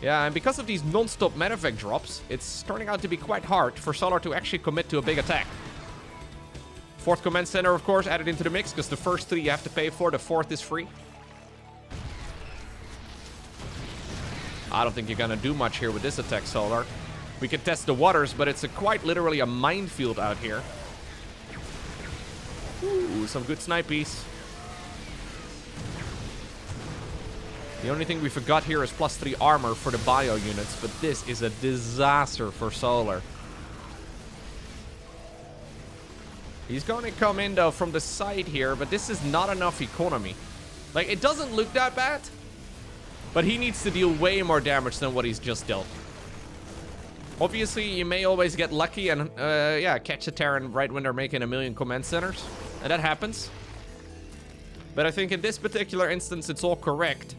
Yeah, and because of these non-stop medevac drops, it's turning out to be quite hard for Solar to actually commit to a big attack. Fourth command center, of course, added into the mix, because the first 3 you have to pay for, the 4th is free. I don't think you're gonna do much here with this attack, Solar. We can test the waters, but it's quite literally a minefield out here. Ooh, some good snipies. The only thing we forgot here is +3 armor for the bio units, but this is a disaster for Solar. He's going to come in, though, from the side here, but this is not enough economy. Like, it doesn't look that bad, but he needs to deal way more damage than what he's just dealt. Obviously, you may always get lucky and, yeah, catch a Terran right when they're making 1,000,000 command centers. And that happens. But I think in this particular instance, it's all correct.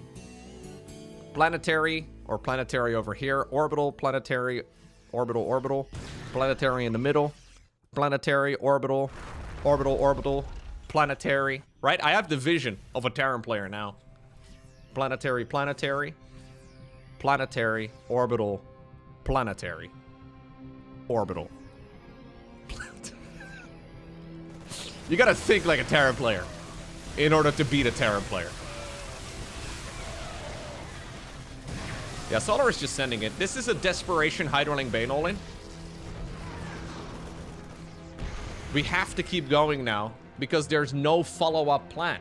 Planetary, or planetary over here. Orbital, planetary, orbital, orbital. Planetary in the middle. Planetary, orbital, orbital, orbital. Planetary. Right? I have the vision of a Terran player now. Planetary, planetary. Planetary, orbital, planetary, orbital. You gotta think like a Terran player in order to beat a Terran player. Yeah, Solar is just sending it. This is a desperation Hydraling Bane all-in. We have to keep going now because there's no follow-up plan.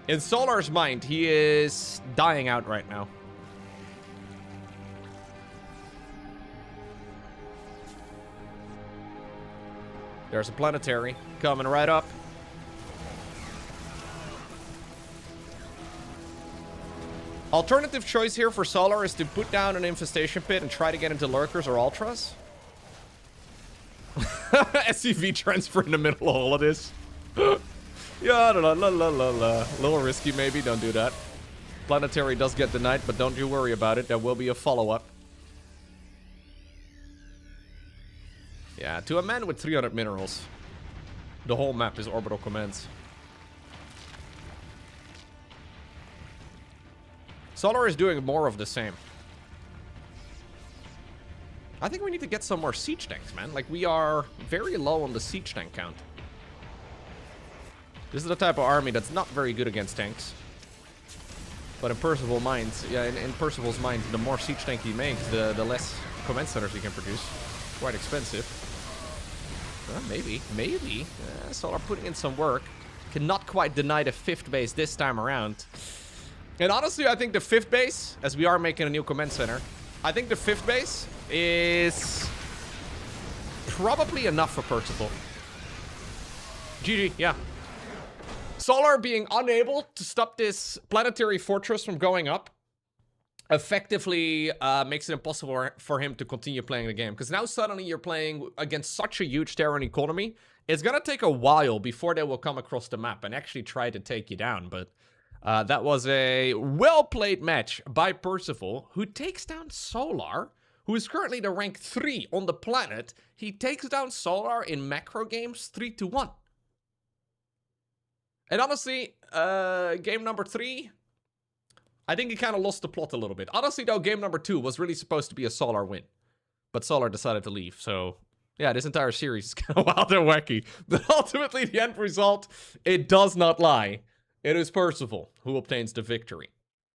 In Solar's mind, he is dying out right now. There's a planetary coming right up. Alternative choice here for Solar is to put down an infestation pit and try to get into lurkers or ultras. SCV transfer in the middle of all of this. Yeah, la la la la la. A little risky maybe, don't do that. Planetary does get denied, but don't you worry about it. There will be a follow-up. Yeah, to a man with 300 minerals, the whole map is orbital commands. Solar is doing more of the same. I think we need to get some more siege tanks, man. Like, we are very low on the siege tank count. This is the type of army that's not very good against tanks. But in Percival's mind, yeah, in Percival's mind, the more siege tank he makes, the less command centers he can produce. Quite expensive. Maybe. Solar putting in some work. Cannot quite deny the 5th base this time around. And honestly, I think the 5th base, as we are making a new command center, I think the 5th base is probably enough for Percival. GG, yeah. Solar being unable to stop this planetary fortress from going up effectively makes it impossible for him to continue playing the game. Because now suddenly you're playing against such a huge Terran economy. It's going to take a while before they will come across the map and actually try to take you down. But that was a well-played match by Percival, who takes down Solar, who is currently the rank 3 on the planet. He takes down Solar in macro games 3-1. And honestly, game number 3... I think he kind of lost the plot a little bit. Honestly, though, game number 2 was really supposed to be a Solar win. But Solar decided to leave, so... yeah, this entire series is kind of wild and wacky. But ultimately, the end result, it does not lie. It is Percival who obtains the victory.